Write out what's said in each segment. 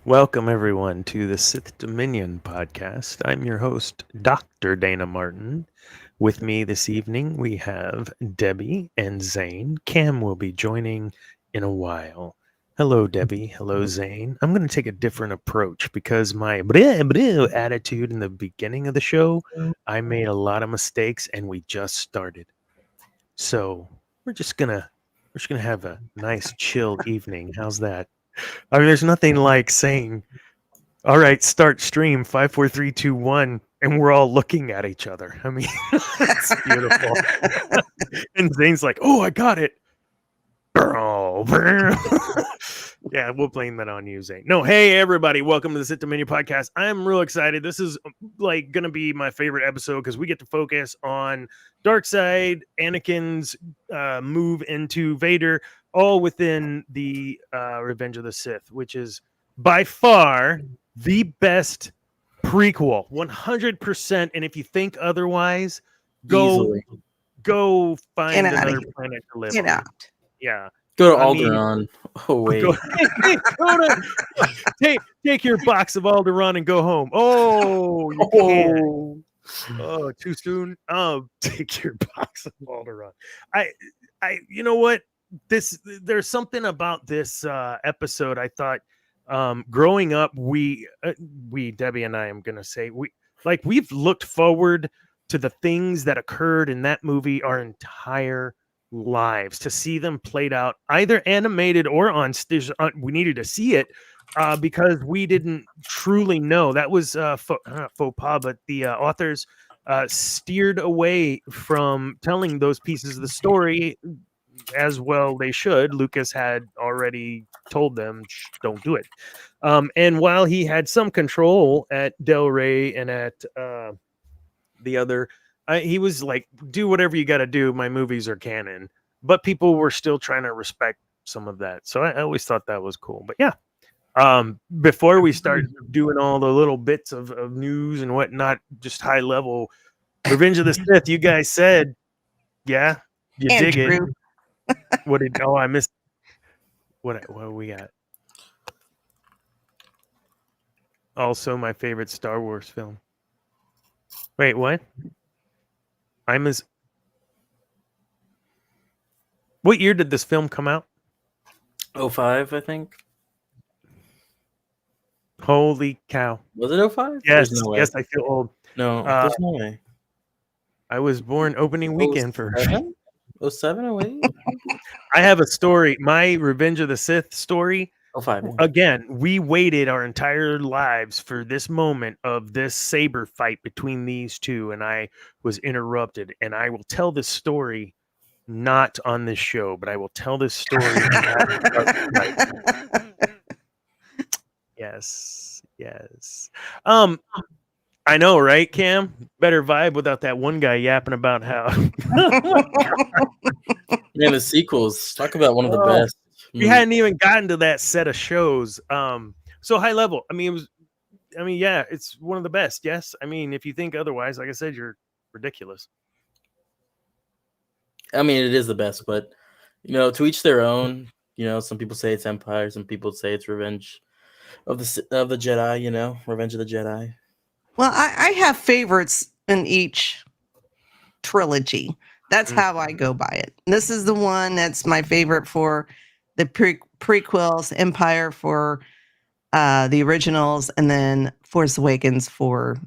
Welcome, everyone, to the Sith Dominion podcast. I'm your host, Dr. Dana Martin. With me this evening, we have Debbie and Zane. Cam will be joining in a while. Hello, Debbie. Hello, Zane. I'm going to take a different approach because my attitude in the beginning of the show, I made a lot of mistakes and we just started. So we're just gonna have a nice chill evening. How's that? I mean, there's nothing like saying, "All right, start stream 5, 4, 3, 2, 1," and we're all looking at each other. I mean, it's beautiful. And Zane's like, "Oh, I got it." Yeah, we'll blame that on you, Zane. No, hey everybody, welcome to the Sith Dominion podcast. I'm real excited. This is like gonna be my favorite episode because we get to focus on dark side, Anakin's move into Vader, all within the Revenge of the Sith, which is by far the best prequel, 100%. And if you think otherwise, Easily. go find Get outta another here. planet to live Get on. out. Yeah. Go to I mean- Alderaan. Oh wait. Take your box of Alderaan and go home. Oh, you can't. Oh, too soon. Oh, take your box of Alderaan. You know what? There's something about this episode. I thought, growing up, we Debbie and I, am gonna say, we've looked forward to the things that occurred in that movie our entire lives, to see them played out either animated or on stage. We needed to see it because we didn't truly know. That was faux pas, but the authors steered away from telling those pieces of the story, as well they should. Lucas had already told them, don't do it. And while he had some control at Del Rey and at the other, he was like, do whatever you got to do. My movies are canon. But people were still trying to respect some of that. So I always thought that was cool. But yeah, before we start doing all the little bits of news and whatnot, just high level, Revenge of the Sith, you guys said, yeah, you dig it. Andrew. I missed. What we got? Also, my favorite Star Wars film. Wait, what? What year did this film come out? 05, I think. Holy cow! Was it 05? Yes, No yes, I feel old. No, there's no way. I was born opening weekend for 07? 07, 08? I have a story. My Revenge of the Sith story. 05. Again, we waited our entire lives for this moment of this saber fight between these two, and I was interrupted. And I will tell this story not on this show, but I will tell this story. Yes. I know, right, Cam? Better vibe without that one guy yapping about how. Man, the sequels. Talk about one of the best. We hadn't even gotten to that set of shows. So high level. I mean, yeah, it's one of the best. Yes. I mean, if you think otherwise, like I said, you're ridiculous. I mean, it is the best, but to each their own. Some people say it's Empire, some people say it's Revenge of the Jedi. Revenge of the Jedi. Well, I have favorites in each trilogy. That's how I go by it. This is the one that's my favorite for the prequels, Empire for the originals, and then Force Awakens for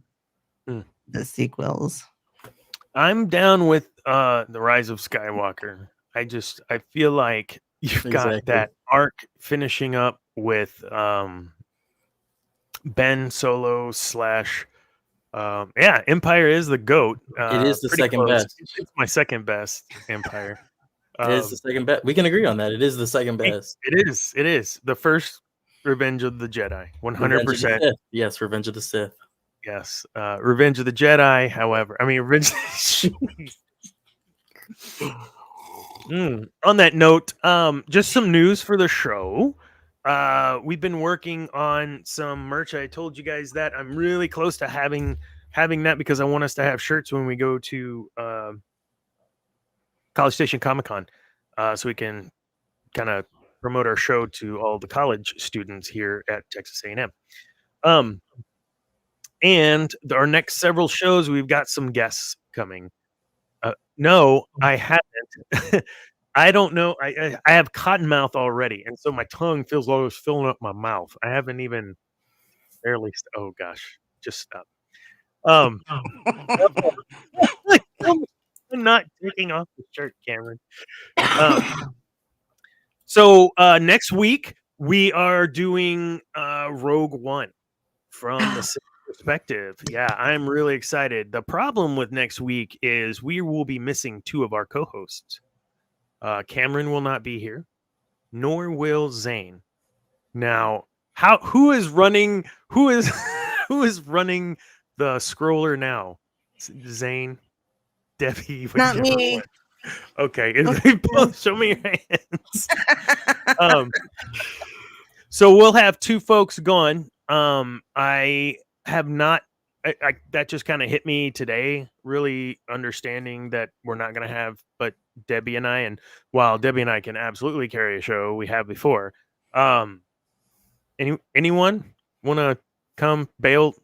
the sequels. I'm down with the Rise of Skywalker. I feel like you've got that arc finishing up with Ben Solo / Empire is the GOAT. It is the second best. It's my second best Empire. It is the second best. We can agree on that. It is the second best. It is. The first Revenge of the Jedi, 100%. Yes, Revenge of the Sith. Yes. Revenge of the Jedi, however. I mean, Revenge. On that note, just some news for the show. We've been working on some merch. I told you guys that I'm really close to having that because I want us to have shirts when we go to College Station Comic-Con, so we can kind of promote our show to all the college students here at Texas A&M. And our next several shows, we've got some guests coming. No, I haven't. I don't know. I have cotton mouth already, and so my tongue feels like it's filling up my mouth. I haven't even barely. Oh gosh, just stop. I'm not taking off the shirt, Cameron. So next week we are doing Rogue One from the Sith perspective. Yeah, I'm really excited. The problem with next week is we will be missing two of our co-hosts. Cameron will not be here, nor will Zane. Now, who is running who is running the scroller now? Zane, Debbie, Not whichever me. one. Okay, both show me your hands. So we'll have two folks gone. I have not. That just kind of hit me today. Really understanding that we're not going to have, but Debbie and I. And while Debbie and I can absolutely carry a show, we have before. Anyone want to come bail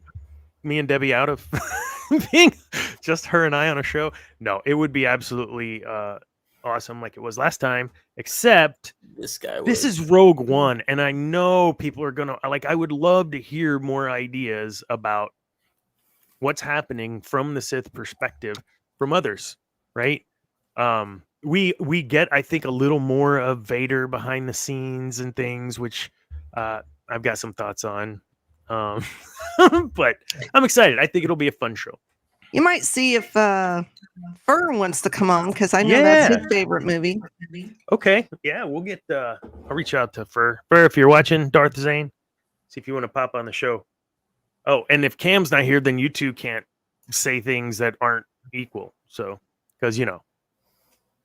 me and Debbie out of being just her and I on a show? No, it would be absolutely awesome like it was last time, except this is Rogue One, and I know people are gonna like. I would love to hear more ideas about what's happening from the Sith perspective from others, right? We get, I think, a little more of Vader behind the scenes and things, which I've got some thoughts on. But I'm excited. I think it'll be a fun show. You might see if Fur wants to come on, because I know that's his favorite movie. Okay. Yeah, we'll get I'll reach out to Fur. Fur, if you're watching, Darth Zane, see if you want to pop on the show. Oh, and if Cam's not here, then you two can't say things that aren't equal. So, because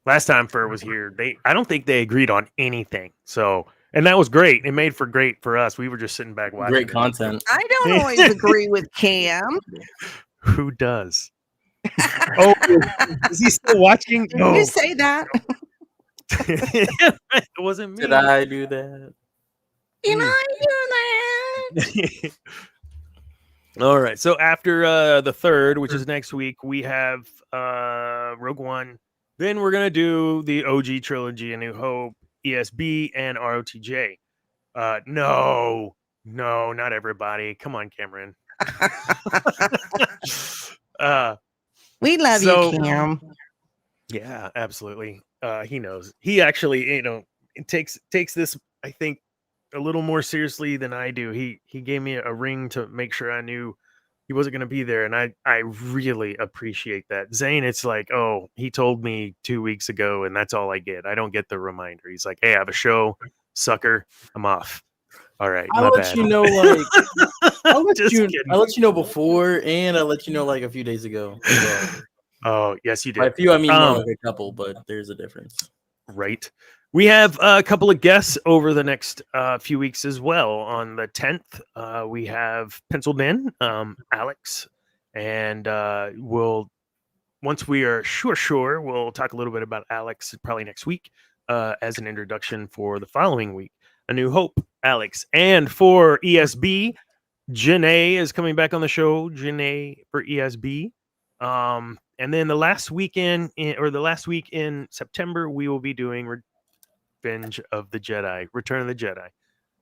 last time Fur was here, I don't think they agreed on anything. So, and that was great. It made for great for us. We were just sitting back watching. Great content. I don't always agree with Cam. Who does? Oh, is he still watching? Did you say that? It wasn't me. Did I do that? Did I do that? All right. So after the 3rd, which is next week, we have Rogue One. Then we're gonna do the OG trilogy: A New Hope, ESB, and ROTJ. No, not everybody. Come on, Cameron. We love you, Cam. Yeah, absolutely. He knows. He actually, takes this, I think, a little more seriously than I do. He gave me a ring to make sure I knew he wasn't going to be there, and I really appreciate that. Zane, it's like, oh, he told me 2 weeks ago, and that's all I get. I don't get the reminder. He's like, hey, I have a show, sucker. I'm off. All right, I'll let you know, like I'll let you know before, and I'll let you know like a few days ago. Oh, yes, you did. By a few, I mean more like a couple, but there's a difference. Right. We have a couple of guests over the next few weeks as well. On the 10th, we have penciled in Alex, and once we are sure, we'll talk a little bit about Alex probably next week as an introduction for the following week. A New Hope, Alex. And for ESB, Janae is coming back on the show. Janae for ESB. And then the last week in September, we will be doing Revenge of the Jedi, Return of the Jedi.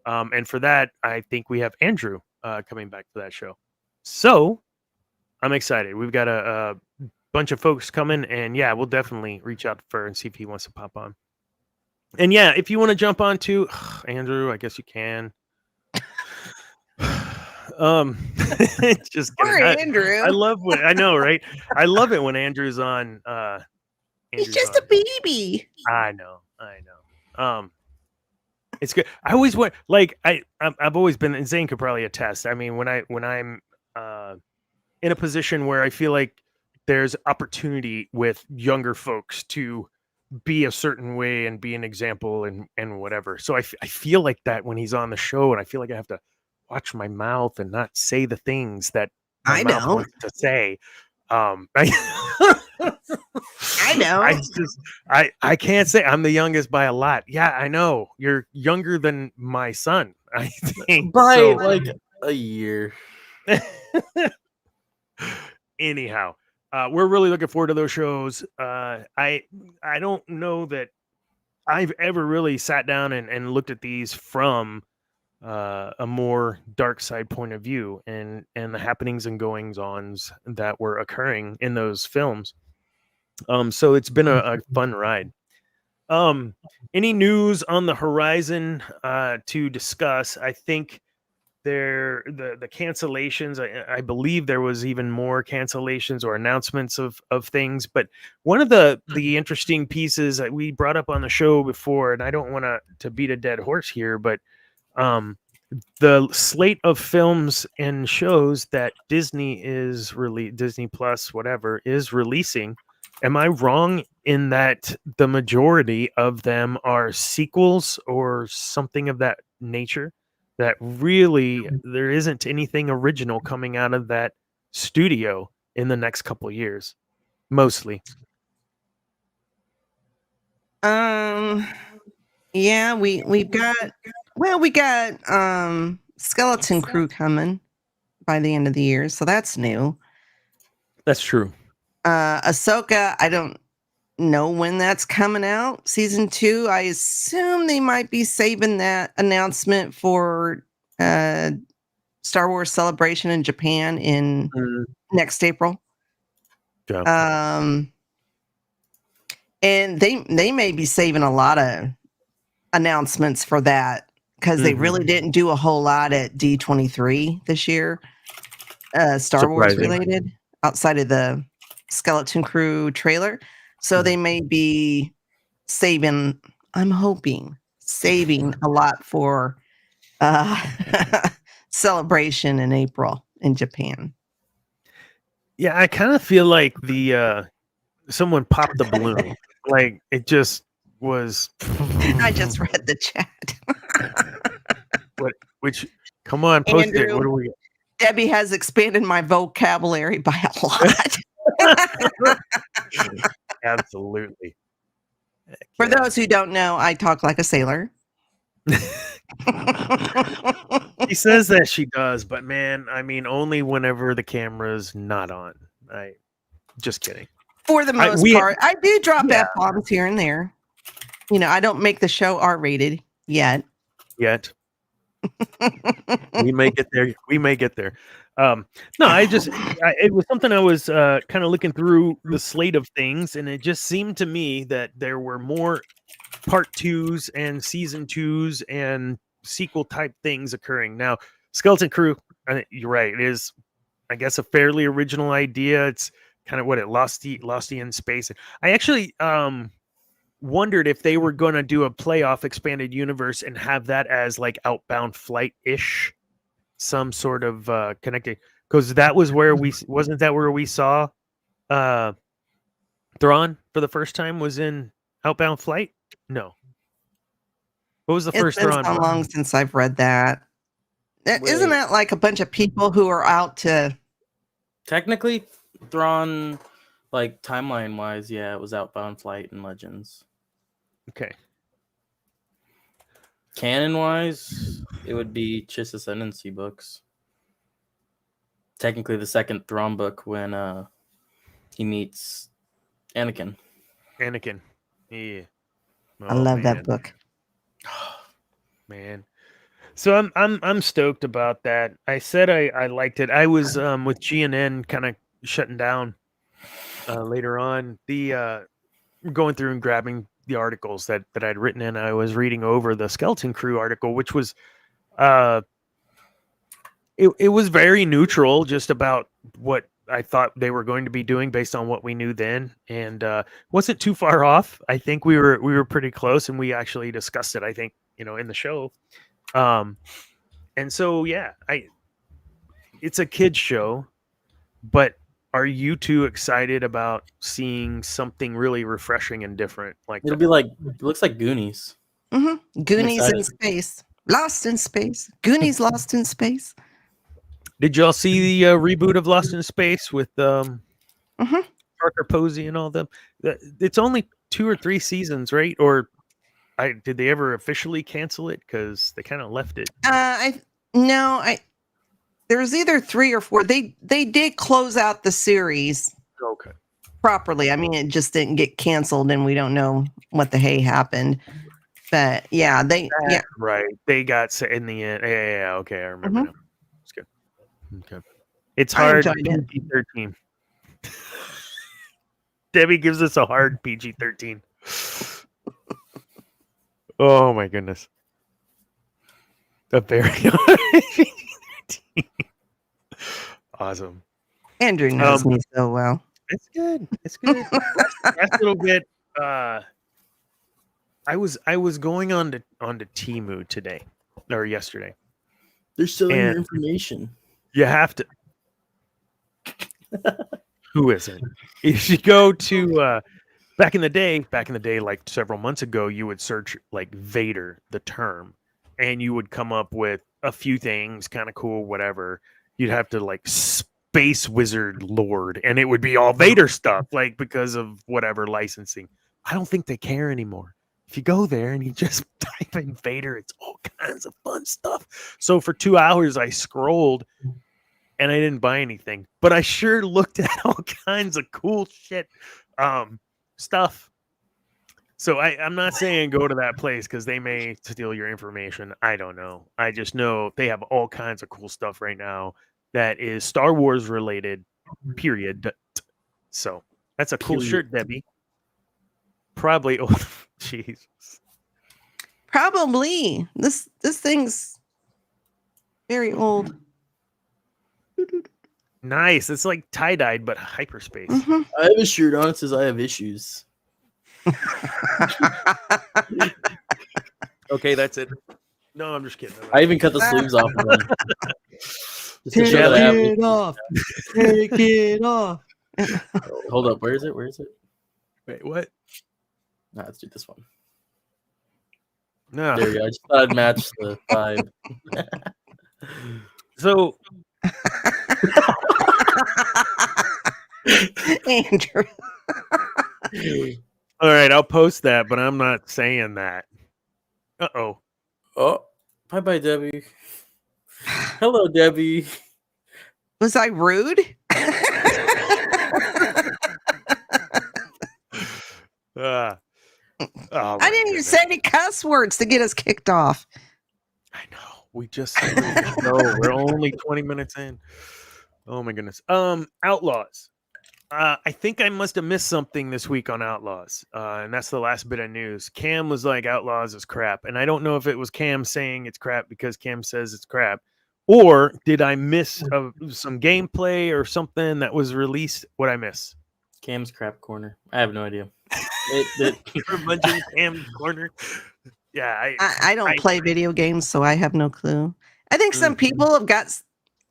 And for that, I think we have Andrew coming back to that show. So I'm excited. We've got a bunch of folks coming, and yeah, we'll definitely reach out to Fur and see if he wants to pop on. And yeah, if you want to jump on to Andrew, I guess you can. Just kidding. Andrew. I love when I know, right? I love it when Andrew's on. He's just a baby. I know. It's good. I always want, like, I've always been, and Zane could probably attest. I mean, when I'm in a position where I feel like there's opportunity with younger folks to be a certain way and be an example and whatever. So I feel like that when he's on the show, and I feel like I have to watch my mouth and not say the things that my mouth wants to say. I know. I can't say I'm the youngest by a lot. Yeah, I know. You're younger than my son, I think. By So like a year. anyhow, we're really looking forward to those shows. I don't know that I've ever really sat down and looked at these from a more dark side point of view and the happenings and goings ons that were occurring in those films. So it's been a fun ride. Any news on the horizon to discuss? I think the cancellations. I believe there was even more cancellations or announcements of things. But one of the interesting pieces that we brought up on the show before, and I don't want to beat a dead horse here, but the slate of films and shows that Disney Disney Plus, whatever, is releasing. Am I wrong in that the majority of them are sequels or something of that nature? That really there isn't anything original coming out of that studio in the next couple of years, mostly. Yeah, we got Skeleton Crew coming by the end of the year, so that's new. That's true. Ahsoka, I don't know when that's coming out. Season 2, I assume they might be saving that announcement for Star Wars Celebration in Japan in next April. Yeah. And they may be saving a lot of announcements for that because they really didn't do a whole lot at D23 this year, Star Wars related, outside of the Skeleton Crew trailer. So they may be saving, I'm hoping, saving a lot for Celebration in April in Japan. Yeah, I kind of feel like someone popped the balloon. Like it just was. I just read the chat. Which come on, post Andrew, it. What do we? Debbie has expanded my vocabulary by a lot. Absolutely. For those who don't know, I talk like a sailor. She says that she does, but man, I mean, only whenever the camera's not on. Just kidding. For the most part, I do drop F-bombs here and there. You know, I don't make the show R-rated yet. We may get there. No, it was something I was kind of looking through the slate of things, and it just seemed to me that there were more part 2s and season 2s and sequel type things occurring. Now, Skeleton Crew, you're right. It is, I guess, a fairly original idea. It's kind of what it Losty in space. I actually wondered if they were going to do a playoff expanded universe and have that as like Outbound Flight-ish, some sort of connecting, because that was where wasn't that where we saw Thrawn for the first time was in Outbound Flight? No. What was the first Thrawn? It's been so long since I've read that. Isn't that like a bunch of people who are out to... Technically, Thrawn, like timeline-wise, yeah, it was Outbound Flight and Legends. Okay. Canon-wise, it would be Chiss Ascendancy books. Technically, the second Thrawn book when he meets Anakin. Yeah. I love that book. Man. So I'm stoked about that. I said I liked it. I was with GNN kind of shutting down later on. The going through and grabbing the articles that I'd written, and I was reading over the Skeleton Crew article, which was it was very neutral, just about what I thought they were going to be doing based on what we knew then, and wasn't too far off. I think we were pretty close, and we actually discussed it, I think, in the show. And so yeah, it's a kid's show, but are you two excited about seeing something really refreshing and different? Like it'll be like, it looks like Goonies. Mm-hmm. Goonies in space, Lost in space. Goonies Lost in space. Did y'all see the reboot of Lost in Space with Parker Posey and all them. It's only 2 or 3 seasons, right? Or did they ever officially cancel it? Because they kind of left it. There's either 3 or 4. They did close out the series Okay. properly. I mean, it just didn't get canceled, and we don't know what the hey happened. But yeah, right. They got in the end. Yeah. Okay, I remember now. It's good. Okay. It's hard. PG-13. Debbie gives us a hard PG-13. Oh my goodness. A very hard PG-13. Awesome. Andrew knows me so well. It's good. It's good. Last little bit. I was going on to Temu today or yesterday. They're selling your information. You have to. Who isn't? If you go to back in the day, like several months ago, you would search like Vader, the term, and you would come up with a few things, kind of cool, whatever. You'd have to like Space Wizard Lord, and it would be all Vader stuff, like because of whatever licensing. I don't think they care anymore. If you go there and you just type in Vader, it's all kinds of fun stuff. So for 2 hours, I scrolled and I didn't buy anything, but I sure looked at all kinds of cool shit stuff. So I'm not saying go to that place because they may steal your information. I don't know. I just know they have all kinds of cool stuff right now that is Star Wars related, period. So that's a cool shirt, Debbie. Probably. Oh, jeez. Probably. This thing's very old. Nice. It's like tie-dyed, but hyperspace. Mm-hmm. I have a shirt on. It says I have issues. Okay, that's it. No, I'm just kidding. I even cut the sleeves off of them. Take it off. Take it off. Hold up. Where is it? Where is it? Wait, what? Nah, let's do this one. No. There we go. I just thought I'd match the vibe. So Andrew. all right, I'll post that, but I'm not saying that. Uh-oh. Oh, bye, Debbie. Hello, Debbie. Was I rude? I didn't even say any cuss words to get us kicked off. I know. We just we're only 20 minutes in. Oh my goodness. Outlaws. I think I must have missed something this week on Outlaws. And that's the last bit of news. Cam was like, Outlaws is crap. And I don't know if it was Cam saying it's crap because Cam says it's crap. Or did I miss some gameplay or something that was released? What'd I miss? Cam's crap corner. I have no idea. Curmudgeon Cam's corner. Yeah, I don't play video games, so I have no clue. I think some people have got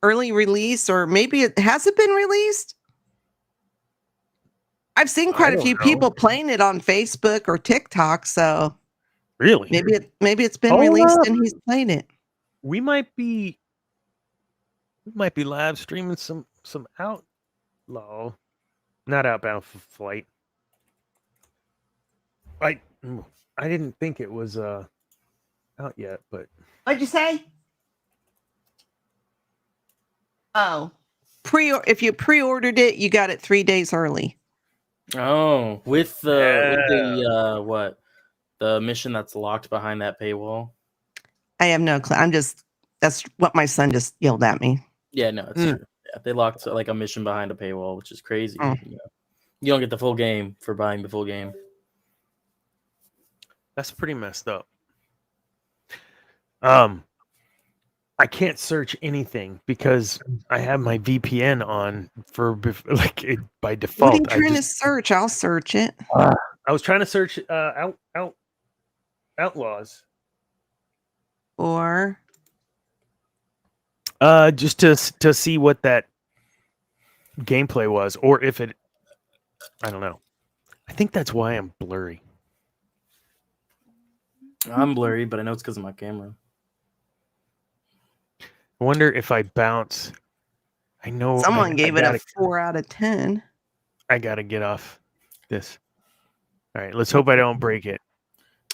early release, or maybe it hasn't been released. I've seen quite a few people playing it on Facebook or TikTok, so really, maybe it's been released and he's playing it. We might be live streaming some Outlaw, not Outbound Flight. I didn't think it was out yet, but what'd you say? Oh, if you pre-ordered it, you got it 3 days early. Oh, with the what? The mission that's locked behind that paywall? I have no clue. That's what my son just yelled at me. Yeah, no, it's true. Yeah, they locked like a mission behind a paywall, which is crazy. You don't get the full game for buying the full game. That's pretty messed up. I can't search anything because I have my VPN on by default. What are you trying to search? I'll search it. I was trying to search Outlaws. Or just to see what that gameplay was, or if it. I don't know. I think that's why I'm blurry. I'm blurry, but I know it's because of my camera. I wonder if I bounce. I know someone gave it a 4 out of 10. I gotta get off this. All right, let's hope I don't break it.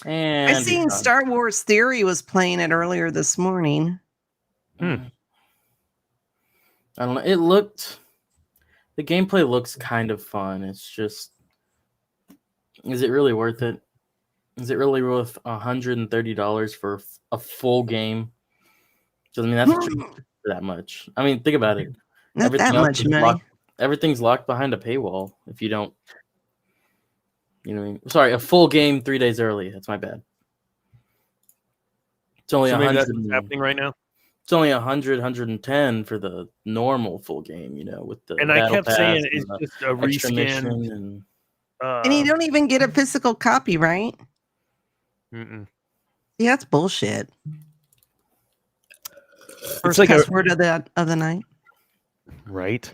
And I seen Star Wars Theory was playing it earlier this morning. I don't know. The gameplay looks kind of fun. It's just, is it really worth it? Is it really worth $130 for a full game? Because I mean, that's what you get for that much. I mean, think about it. Not that much money. Everything's locked behind a paywall. If you don't, you know, what I mean? Sorry, a full game 3 days early. That's my bad. It's only So maybe 100. that's what's happening right now. It's only 100, 110 for the normal full game. You know, with the And I kept saying pass it's and the just a extra mission reskin. and And you don't even get a physical copy, right? Mm-mm. Yeah, that's bullshit. It's First like cuss word of the night. right?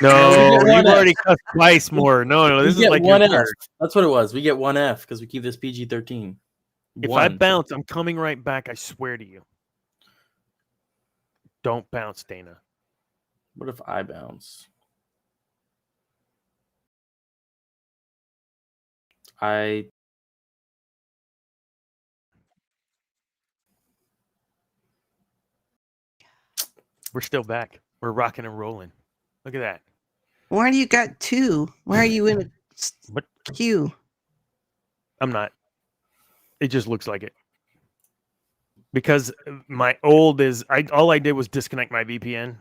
No, you've already cussed twice more. No, this is like your one F. third. That's what it was. We get one F because we keep this PG-13. If I bounce, I'm coming right back. I swear to you. Don't bounce, Dana. What if I bounce? We're still back. We're rocking and rolling. Look at that. Why do you got two? Why are you in a What? queue? I'm not. It just looks like it. Because my old is all I did was disconnect my VPN.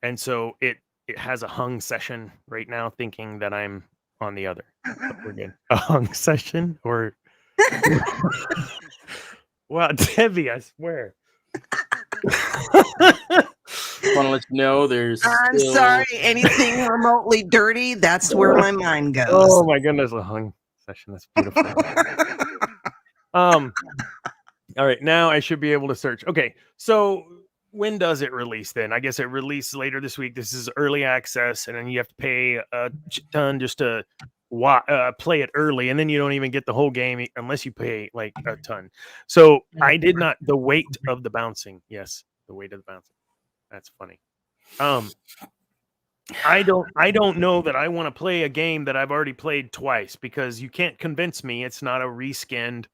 And so it has a hung session right now thinking that I'm on the other. But we're good. A hung session or wow, Debbie, I swear. Want to let you know there's. I'm sorry. Anything remotely dirty, that's where my mind goes. Oh my goodness, a hung session. That's beautiful. All right, now I should be able to search. Okay, so when does it release then? I guess it releases later this week. This is early access, and then you have to pay a ton just to play it early, and then you don't even get the whole game unless you pay like a ton. So I did not. The weight of the bouncing. Yes, the weight of the bouncing. That's funny. I don't know that I want to play a game that I've already played twice because you can't convince me it's not a reskinned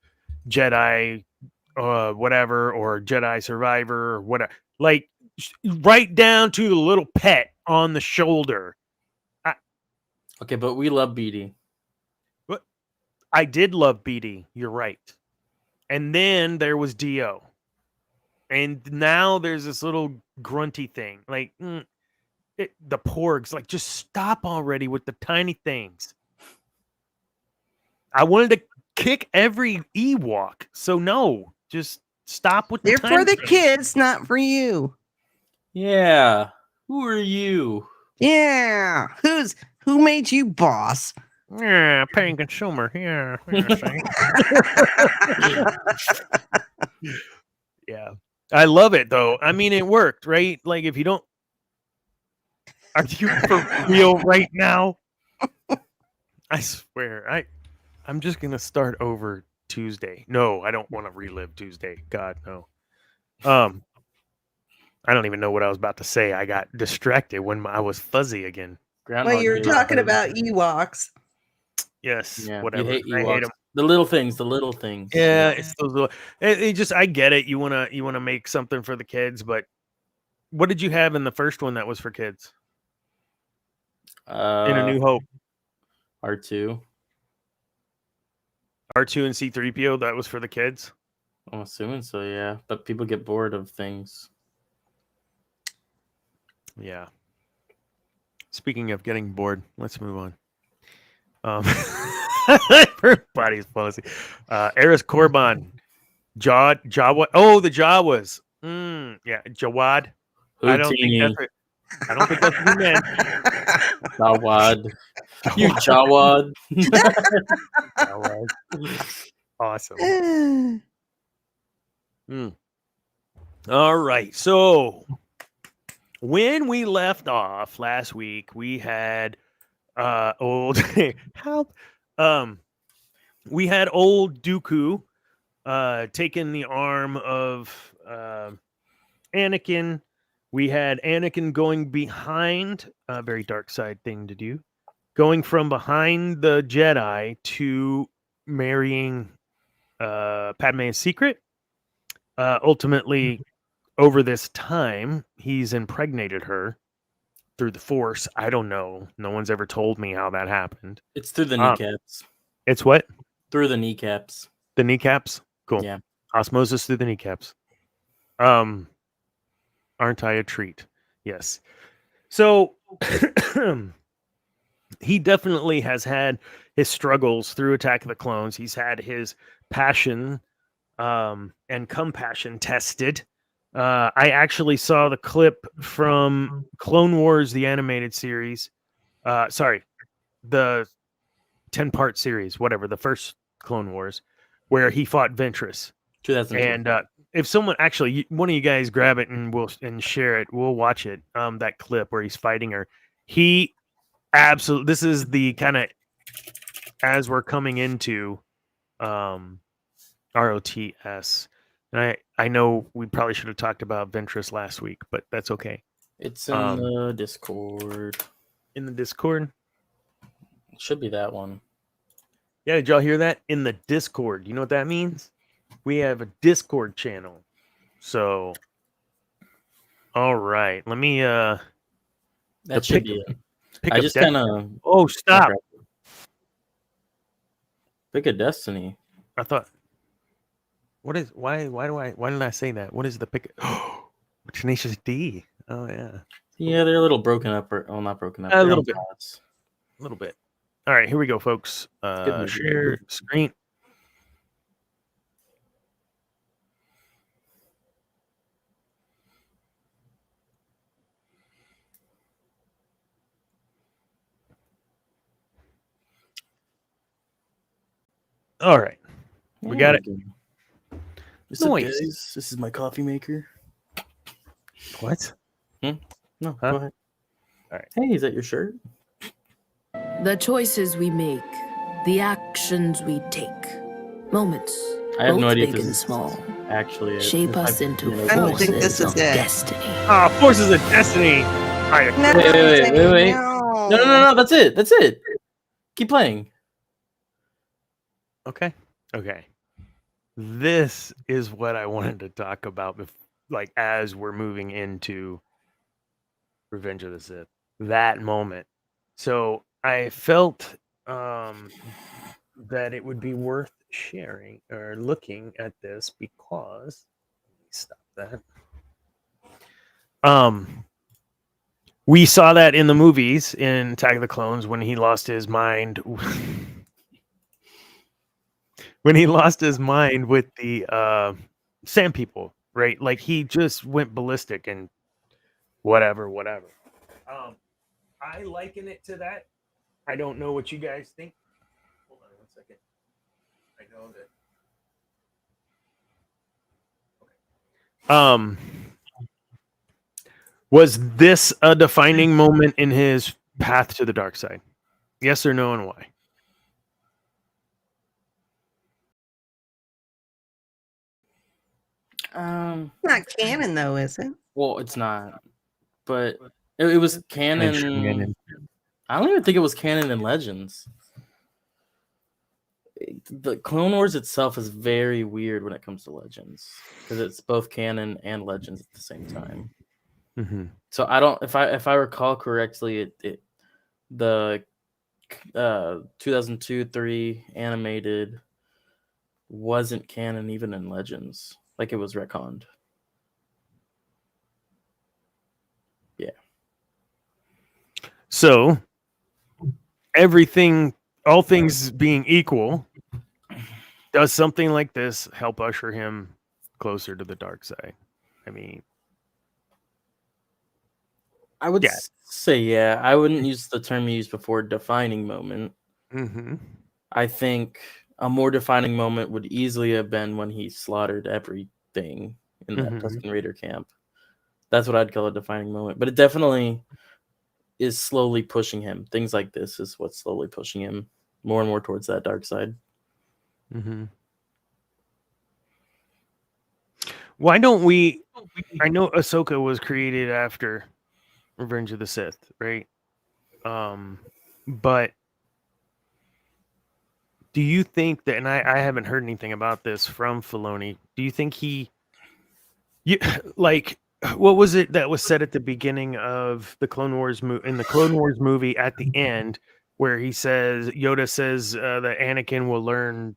Jedi whatever or Jedi Survivor or whatever. Like right down to the little pet on the shoulder. Okay, but we love BD. What? I did love BD. You're right. And then there was Dio. And now there's this little grunty thing. Like the porgs, like just stop already with the tiny things. I wanted to kick every Ewok. So no, just stop with the They're tiny for the things. kids, not for you. Yeah. Who are you? Yeah. Who made you boss? Yeah, paying consumer. Yeah. Yeah. I love it though. I mean, it worked, right? Like if you don't, are you for real right now? I swear, I'm just gonna start over Tuesday. No, I don't want to relive Tuesday. God, no. I don't even know what I was about to say. I got distracted when I was fuzzy again. Well, you were talking about Ewoks. Yes, Yeah, whatever. You hate I hate Ewoks. them. The little things. The little things. Yeah, it's those little. It just, I get it. You wanna make something for the kids, but what did you have in the first one that was for kids? In A New Hope, R2. R2 and C-3PO, that was for the kids. I'm assuming so, yeah. But people get bored of things. Yeah. Speaking of getting bored, let's move on. Everybody's policy. Eris Korban, Jawa. Oh, the Jawas. Yeah, Jawad. I don't think that's what he meant. Jawad. You Jawad. Jawad. Awesome. All right. So when we left off last week, we had old help. We had old Dooku taking the arm of Anakin. We had Anakin going behind, a very dark side thing to do, going from behind the Jedi to marrying Padme's secret. Ultimately, over this time, he's impregnated her through the Force. I don't know. No one's ever told me how that happened. It's through the kneecaps. It's what? Through the kneecaps. The kneecaps? Cool. Yeah. Osmosis through the kneecaps. Aren't I a treat? Yes. So he definitely has had his struggles through Attack of the Clones. He's had his passion and compassion tested. I actually saw the clip from Clone Wars, the animated series. Sorry, the 10-part series, whatever, the first Clone Wars, where he fought Ventress. 2002. And if someone actually, one of you guys grab it and share it, we'll watch it. That clip where he's fighting her. He absolutely. This is the kind of as we're coming into ROTS. And I know we probably should have talked about Ventress last week, but that's okay. It's in the Discord. In the Discord? It should be that one. Yeah, did y'all hear that? In the Discord. You know what that means? We have a Discord channel. So, all right. Let me that should be it. I just kind of. Oh, stop! Pick a Destiny. I thought. What is? Why did I say that? What is the pick? Tenacious D. Oh yeah. Yeah, they're a little broken up, or not broken up. A little bit. A little bit. All right, here we go, folks. Share screen. All right, we got it. What's up, guys? This is my coffee maker. What? No, go ahead. All right. Hey, is that your shirt? The choices we make, the actions we take, moments. I have both no idea big if this and is small, actually shape us into I don't think forces this is of it. destiny. Forces of Destiny. All right. Wait. No. That's it. Keep playing. Okay. This is what I wanted to talk about, like as we're moving into Revenge of the Sith. That moment. So I felt that it would be worth sharing or looking at this because let me stop that. We saw that in the movies in Attack of the Clones when he lost his mind. When he lost his mind with the Sand People, right? Like he just went ballistic and whatever. I liken it to that. I don't know what you guys think. Hold on 1 second. I know that. Was this a defining moment in his path to the dark side? Yes or no, and why? Not canon though, is it? Well, it's not. But it was canon. I don't even think it was canon in Legends. The Clone Wars itself is very weird when it comes to Legends because it's both canon and Legends at the same time. Mm-hmm. So I don't, if I recall correctly, the 2002-3 animated wasn't canon even in Legends, like it was retconned. Yeah. So all things being equal, does something like this help usher him closer to the dark side? I mean, I would say, yeah. I wouldn't use the term you used before, defining moment. Mm-hmm. I think a more defining moment would easily have been when he slaughtered everything in that Tusken Raider camp. That's what I'd call a defining moment. But it definitely is slowly pushing him. Things like this is what's slowly pushing him more and more towards that dark side. Mm-hmm. Why don't we? I know Ahsoka was created after Revenge of the Sith, right? But do you think that, and I haven't heard anything about this from Filoni, do you think you like, what was it that was said at the beginning of the Clone Wars in the Clone Wars movie at the end, where Yoda says that Anakin will learn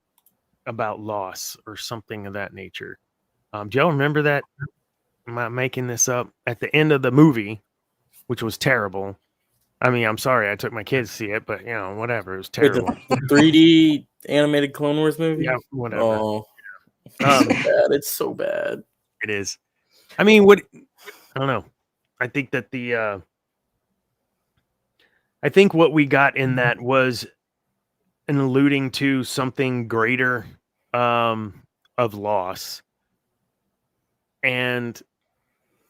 about loss or something of that nature? Do y'all remember that? Am I making this up? At the end of the movie, which was terrible. I mean, I'm sorry I took my kids to see it, but whatever. It was Wait, terrible. the 3D animated Clone Wars movie? Yeah, whatever. Oh, Um, it's so bad. It is. I mean, I don't know. I think that I think what we got in that was an alluding to something greater of loss. And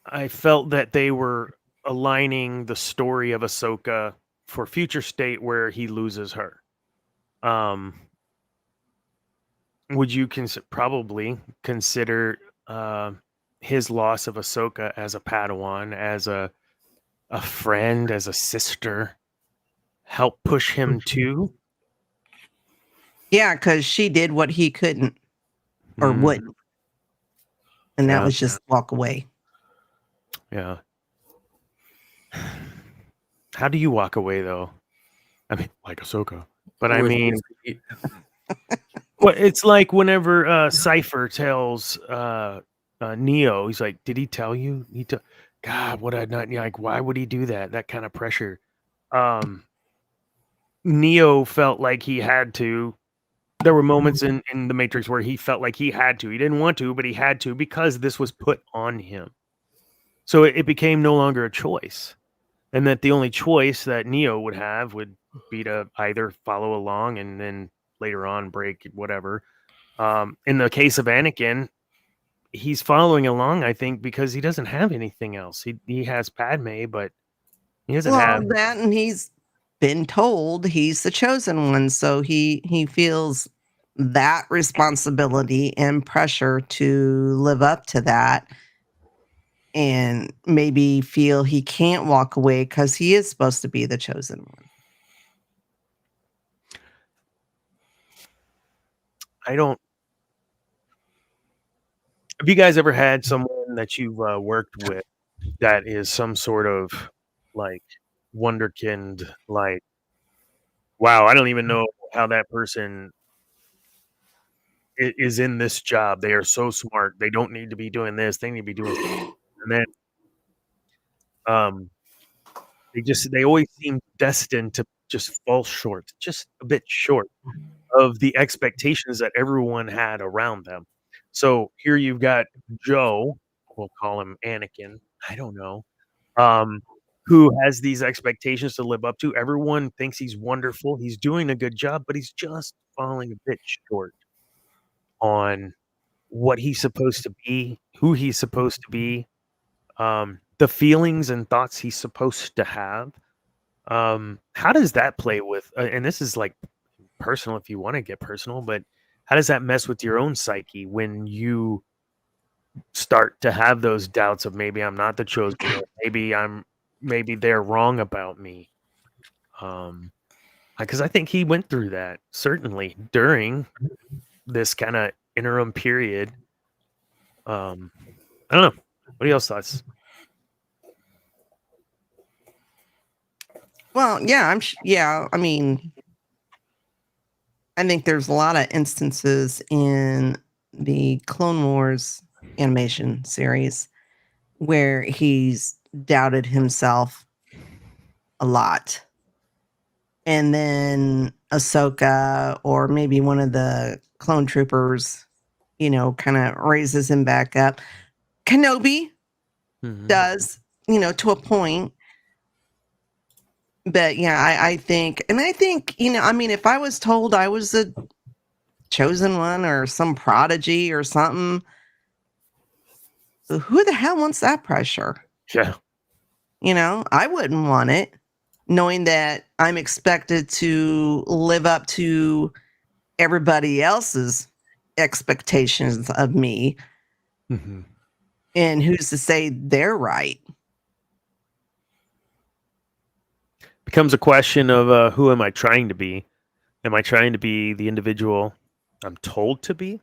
I felt that they were aligning the story of Ahsoka for future state where he loses her. Would you probably consider his loss of Ahsoka as a Padawan, as a friend, as a sister, help push him to? Yeah, because she did what he couldn't or wouldn't. And that was just walk away. Yeah. How do you walk away, though? I mean, like Ahsoka. But I mean, well, it's like whenever Cypher tells Neo, he's like, "Did he tell you?" God, would I not? Like, why would he do that? That kind of pressure. Neo felt like he had to. There were moments in the Matrix where he felt like he had to. He didn't want to, but he had to because this was put on him. So it became no longer a choice. And that the only choice that Neo would have would be to either follow along and then later on break, whatever. In the case of Anakin, he's following along, I think, because he doesn't have anything else. He has Padme, but he doesn't have that, and he's been told he's the chosen one, so he feels that responsibility and pressure to live up to that, and maybe feel he can't walk away because he is supposed to be the chosen one. Have you guys ever had someone that you've worked with that is some sort of like wonderkind, like, wow, I don't even know how that person is in this job. They are so smart. They don't need to be doing this. They need to be doing this. And then they always seem destined to just fall short, just a bit short of the expectations that everyone had around them. So here you've got Joe, we'll call him Anakin, I don't know, who has these expectations to live up to. Everyone thinks he's wonderful. He's doing a good job, but he's just falling a bit short on what he's supposed to be, who he's supposed to be, the feelings and thoughts he's supposed to have. How does that play with, and this is like personal if you want to get personal, but how does that mess with your own psyche when you start to have those doubts of maybe I'm not the chosen one, maybe they're wrong about me? Because I think he went through that certainly during this kind of interim period. I don't know. What are y'all's thoughts? Well, yeah, I mean, I think there's a lot of instances in the Clone Wars animation series where he's doubted himself a lot. And then Ahsoka or maybe one of the clone troopers, kind of raises him back up. Kenobi does, to a point. But yeah, I think, I mean, if I was told I was a chosen one or some prodigy or something, who the hell wants that pressure? Yeah. I wouldn't want it, knowing that I'm expected to live up to everybody else's expectations of me. Mm-hmm. And who's to say they're right? becomes a question of who am I trying to be? Am I trying to be the individual I'm told to be?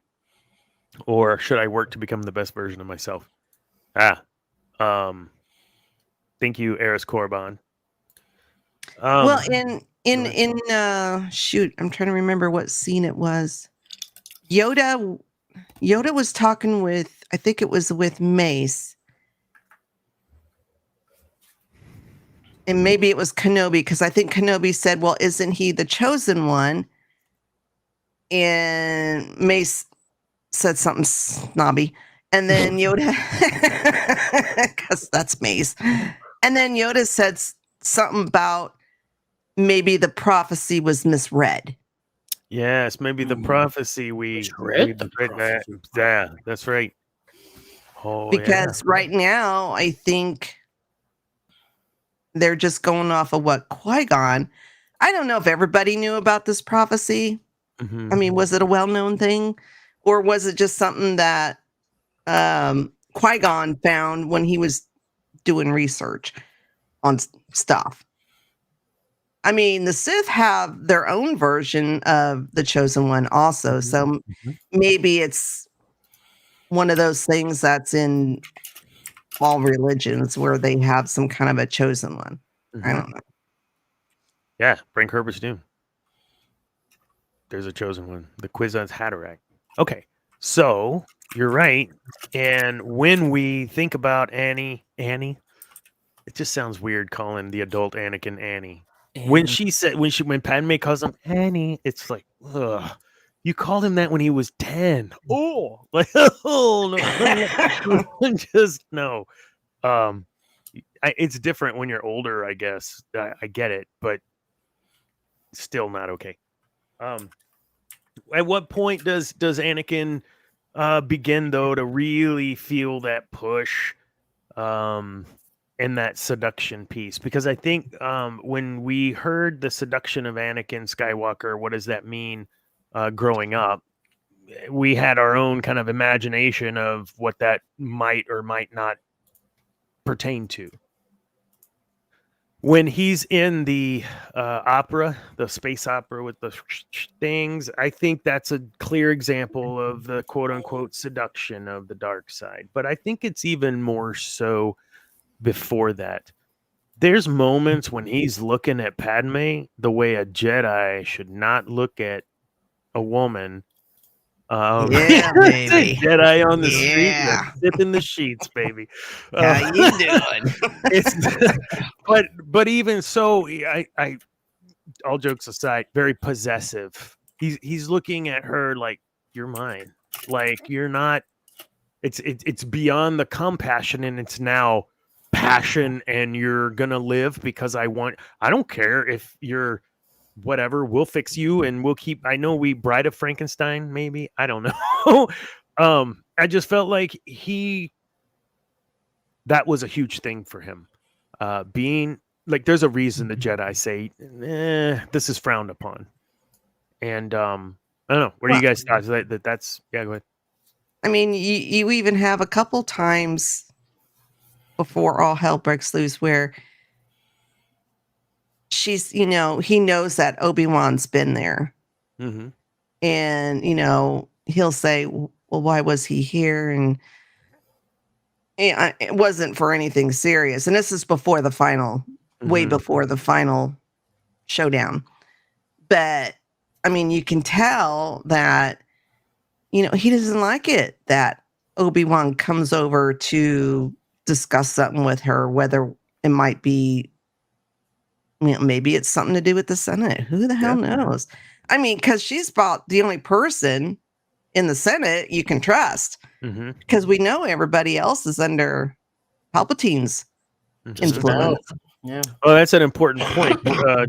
Or should I work to become the best version of myself? Thank you, Eris Korban. Well, in shoot, I'm trying to remember what scene it was. Yoda was talking with, I think it was with Mace. And maybe it was Kenobi, because I think Kenobi said, well, isn't he the chosen one? And Mace said something snobby. And then Yoda, because that's Mace. And then Yoda said something about maybe the prophecy was misread. Yes, maybe the prophecy we Misread the read that. prophecy. Yeah, that's right. Oh, Because right now, I think they're just going off of what Qui-Gon. I don't know if everybody knew about this prophecy. Mhm. I mean, was it a well-known thing? Or was it just something that Qui-Gon found when he was doing research on stuff? I mean, the Sith have their own version of the Chosen One also. So maybe it's one of those things that's in all religions where they have some kind of a chosen one. I don't know. Yeah, Frank Herbert's Doom. There's a chosen one. The Kwisatz Haderach. Okay, so you're right. And when we think about Annie, it just sounds weird calling the adult Anakin Annie. When Padme calls him Annie, it's like, ugh. You called him that when he was 10. Oh, like, oh no, just no. It's different when you're older, I guess. I get it, but still not okay. At what point does Anakin begin though to really feel that push? And that seduction piece, because I think when we heard the seduction of Anakin Skywalker, what does that mean growing up? We had our own kind of imagination of what that might or might not pertain to. When he's in the opera, the space opera with the things, I think that's a clear example of the quote unquote seduction of the dark side. But I think it's even more so before that. There's moments when he's looking at Padme the way a Jedi should not look at a woman. Yeah, baby. Jedi on the street, Yeah. sip in the sheets, baby. How you doing? But even so, I all jokes aside, very possessive. He's looking at her like, you're mine. Like, you're not. It's beyond the compassion, and it's now passion, and you're gonna live because I don't care if you're whatever, we'll fix you and we'll keep. I know we Bride of Frankenstein, maybe, I don't know. I just felt like that was a huge thing for him, being like, there's a reason the Jedi say this is frowned upon. And I don't know, what do you guys thought? That's yeah, go ahead. I mean, you even have a couple times before all hell breaks loose where she's, he knows that Obi-Wan's been there. Mm-hmm. And, he'll say, well, why was he here? And it wasn't for anything serious. And this is before the final, way before the final showdown. But, I mean, you can tell that, he doesn't like it that Obi-Wan comes over to discuss something with her, whether it might be, maybe it's something to do with the Senate. Who the hell knows? I mean, because she's about the only person in the Senate you can trust, because we know everybody else is under Palpatine's influence. Yeah. Oh, that's an important point.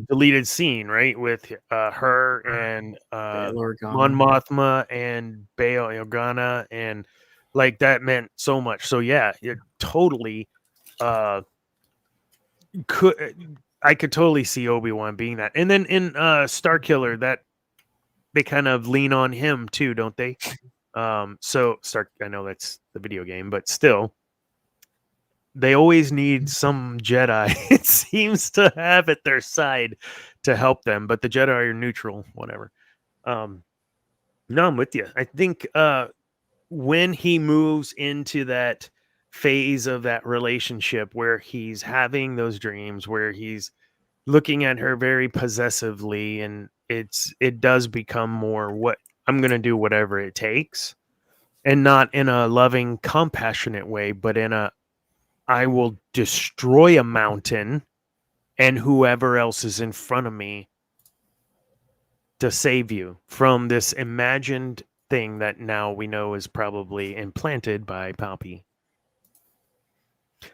Deleted scene, right, with her and Mon Mothma and Bail Organa, and like that meant so much. So yeah, it totally I could totally see Obi-Wan being that. And then in Starkiller, that they kind of lean on him too, don't they? So I know that's the video game, but still, they always need some Jedi, it seems, to have at their side to help them, but the Jedi are neutral, whatever. No, I'm with you. I think when he moves into that phase of that relationship where he's having those dreams, where he's looking at her very possessively, and it does become more what I'm going to do whatever it takes, and not in a loving, compassionate way, but in a I will destroy a mountain and whoever else is in front of me to save you from this imagined thing that now we know is probably implanted by Palpy.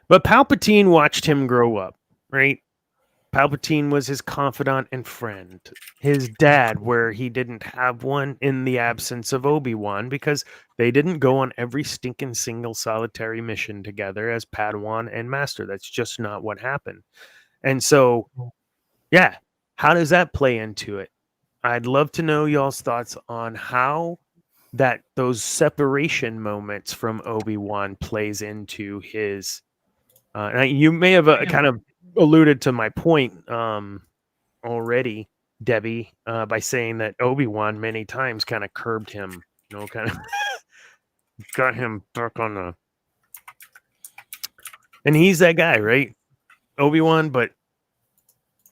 But Palpatine watched him grow up, right? Palpatine was his confidant and friend. His dad, where he didn't have one in the absence of Obi-Wan, because they didn't go on every stinking single solitary mission together as Padawan and Master. That's just not what happened. And so, yeah, how does that play into it? I'd love to know y'all's thoughts on how that those separation moments from Obi-Wan plays into his. You may have kind of alluded to my point already, Debbie, by saying that Obi-Wan many times kind of curbed him, kind of got him back on the. And he's that guy, right? Obi-Wan, but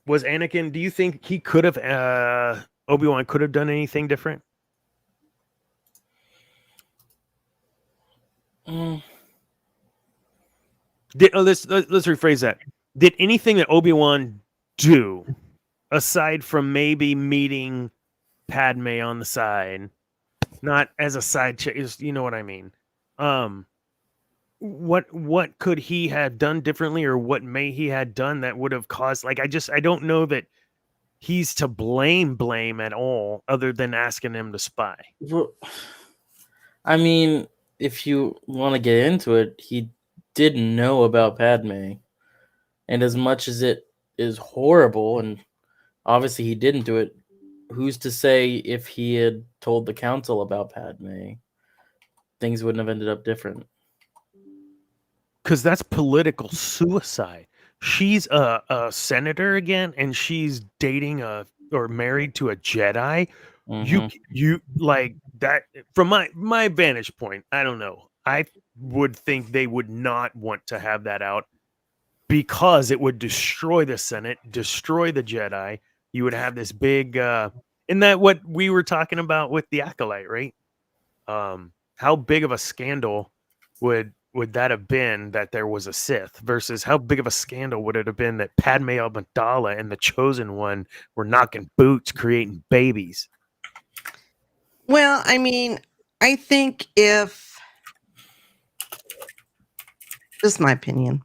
was Anakin? Do you think he could have? Obi-Wan could have done anything different? Let's rephrase that. Did anything that Obi-Wan do, aside from maybe meeting Padme on the side, not as a side chick, you know what I mean? What could he have done differently, or what may he had done that would have caused? Like, I don't know that he's to blame at all, other than asking him to spy. Well, I mean, if you want to get into it, he didn't know about Padme, and as much as it is horrible, and obviously he didn't do it, who's to say if he had told the council about Padme, things wouldn't have ended up different? Because that's political suicide. She's a senator again, and she's dating or married to a Jedi. Mhm. You like that from my vantage point. I don't know. I would think they would not want to have that out, because it would destroy the Senate, destroy the Jedi. You would have this big isn't that what we were talking about with the Acolyte, right? How big of a scandal would that have been that there was a Sith, versus how big of a scandal would it have been that Padme Amidala and the Chosen One were knocking boots, creating babies? Well, I mean, I think if, this is my opinion,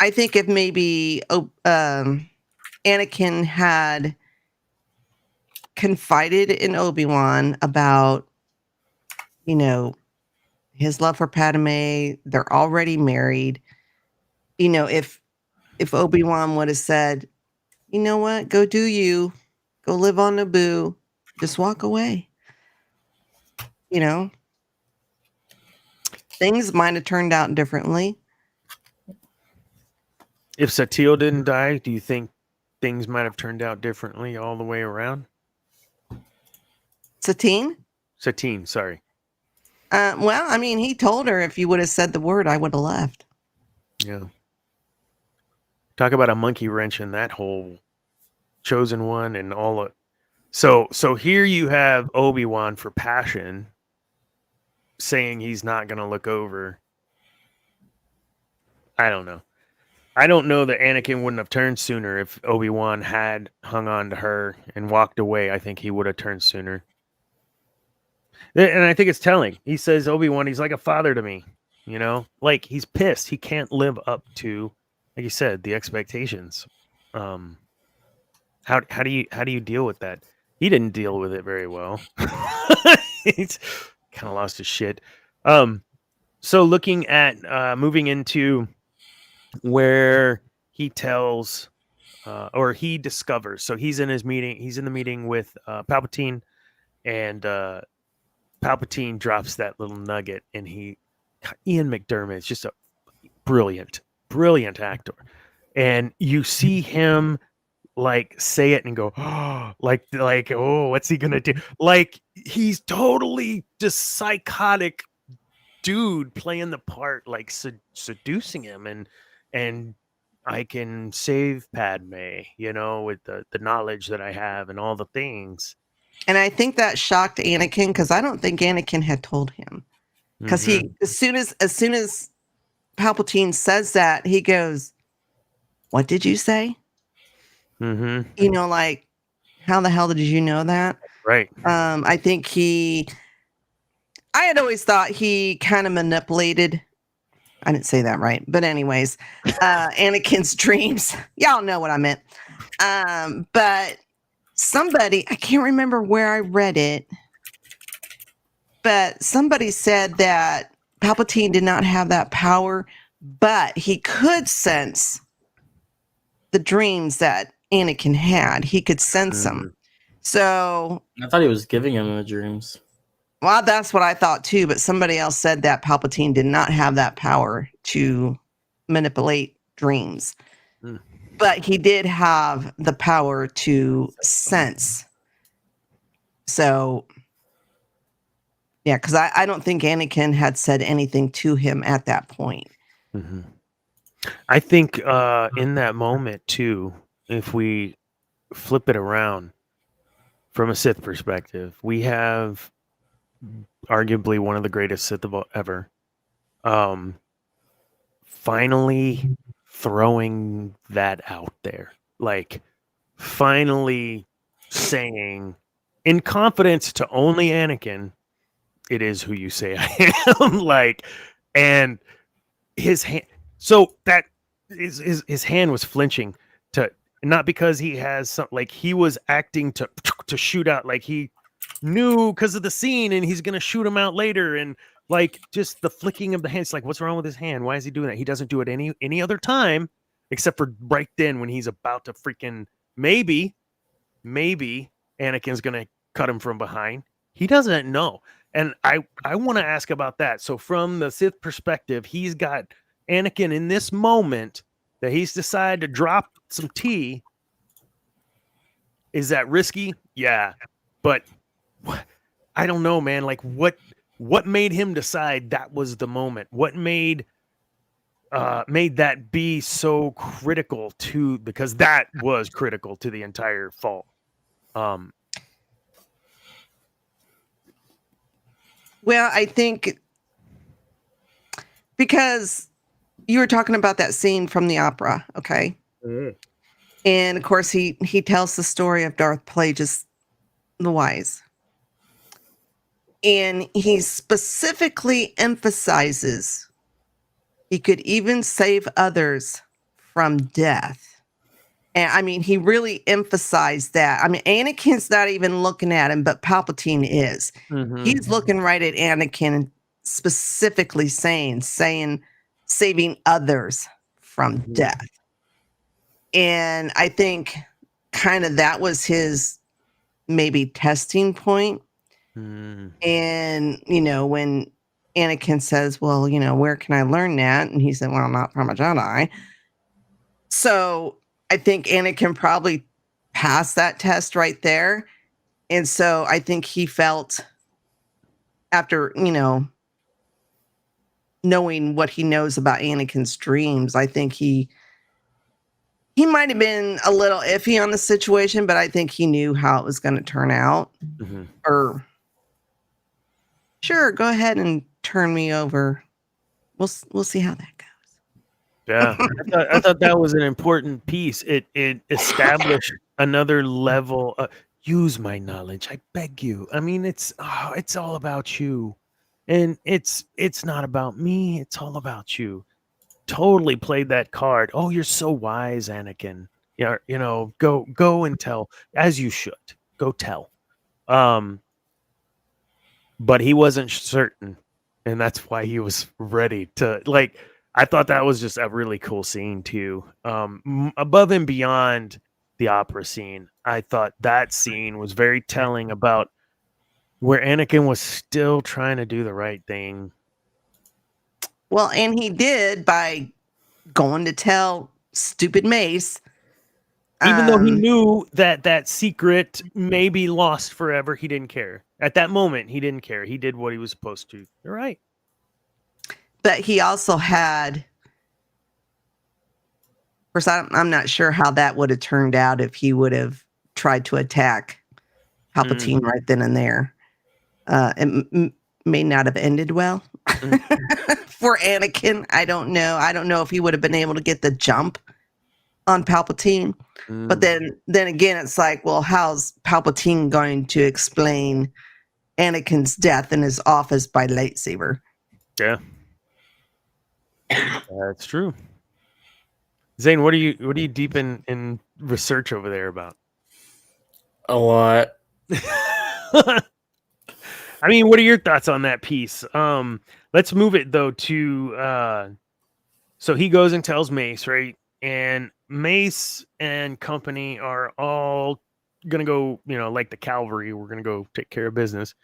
I think if maybe Anakin had confided in Obi-Wan about, his love for Padme, they're already married. If Obi-Wan would have said, you know what, go do you, go live on Naboo, just walk away. Things might have turned out differently. If Satele didn't die, do you think things might have turned out differently all the way around? Satine, sorry. Well, I mean, he told her, if you would have said the word, I would have left. Yeah. Talk about a monkey wrench in that whole Chosen One and all of. So here you have Obi-Wan for passion saying he's not going to look over. I don't know. I don't know that Anakin wouldn't have turned sooner if Obi-Wan had hung on to her and walked away. I think he would have turned sooner. And I think it's telling. He says, Obi-Wan, he's like a father to me. Like, he's pissed. He can't live up to, like you said, the expectations. How do you deal with that? He didn't deal with it very well. He's kind of lost his shit. So looking at moving into where he tells or he discovers. So he's in the meeting with Palpatine, and Palpatine drops that little nugget, and Ian McDermott is just a brilliant actor. And you see him like say it and go, oh, like, oh, what's he gonna do? Like, he's totally just psychotic dude playing the part, like seducing him, and I can save Padme, with the knowledge that I have and all the things. And I think that shocked Anakin, because I don't think Anakin had told him. Because he, as soon as Palpatine says that, he goes, "What did you say?" Like, how the hell did you know that? Right. I think I had always thought he kind of manipulated. I didn't say that right, but anyways, Anakin's dreams. Y'all know what I meant. But somebody, I can't remember where I read it, but somebody said that Palpatine did not have that power, but he could sense the dreams that Anakin had. He could sense them. So I thought he was giving him the dreams. Well, that's what I thought too, but somebody else said that Palpatine did not have that power to manipulate dreams. But he did have the power to sense. So, yeah, because I don't think Anakin had said anything to him at that point. I think in that moment, too, if we flip it around from a Sith perspective, we have arguably one of the greatest Sith ever. Finally throwing that out there. Like, finally saying in confidence to only Anakin, it is who you say I am. Like, and his hand, so that is his hand was flinching, to not because he has some, like, he was acting to shoot out, like he knew because of the scene and he's gonna shoot him out later, and like just the flicking of the hands, like, what's wrong with his hand? Why is he doing that? He doesn't do it any other time except for right then when he's about to freaking maybe Anakin's gonna cut him from behind. He doesn't know. And I want to ask about that. So from the Sith perspective, he's got Anakin in this moment that he's decided to drop some tea. Is that risky? Yeah. But I don't know, man. Like, what made him decide that was the moment? What made that be so critical to, because that was critical to the entire fall. Well, I think because you were talking about that scene from the opera, okay? And of course, he tells the story of Darth Plagueis the Wise. And he specifically emphasizes he could even save others from death. And I mean, he really emphasized that. I mean, Anakin's not even looking at him, but Palpatine is. He's looking right at Anakin and specifically saying saving others from death. And I think kind of that was his maybe testing point. And, when Anakin says, well, where can I learn that? And he said, well, not from a Jedi. So I think Anakin probably passed that test right there. And so I think he felt, after, knowing what he knows about Anakin's dreams, I think he might have been a little iffy on the situation, but I think he knew how it was going to turn out. Or, sure, go ahead and turn me over. We'll see how that goes. Yeah, I thought that was an important piece. It established another level. Use my knowledge, I beg you. I mean, it's all about you, and it's not about me. It's all about you. Totally played that card. Oh, you're so wise, Anakin. Yeah, go and tell, as you should. Go tell. But he wasn't certain, and that's why he was ready to, like. I thought that was just a really cool scene too. Above and beyond the opera scene, I thought that scene was very telling about where Anakin was still trying to do the right thing. Well, and he did by going to tell stupid Mace. Even though he knew that secret may be lost forever, he didn't care. At that moment, he didn't care. He did what he was supposed to. You're right. But he also had, of course, I'm not sure how that would have turned out if he would have tried to attack Palpatine right then and there. It may not have ended well for Anakin. I don't know. I don't know if he would have been able to get the jump on Palpatine. But then again, it's like, well, how's Palpatine going to explain Anakin's death in his office by lightsaber? Yeah, that's true. Zane, what are you deep in research over there about? A lot. I mean, what are your thoughts on that piece? Let's move it though to so he goes and tells Mace, right? And Mace and company are all gonna go, like the cavalry, we're gonna go take care of business.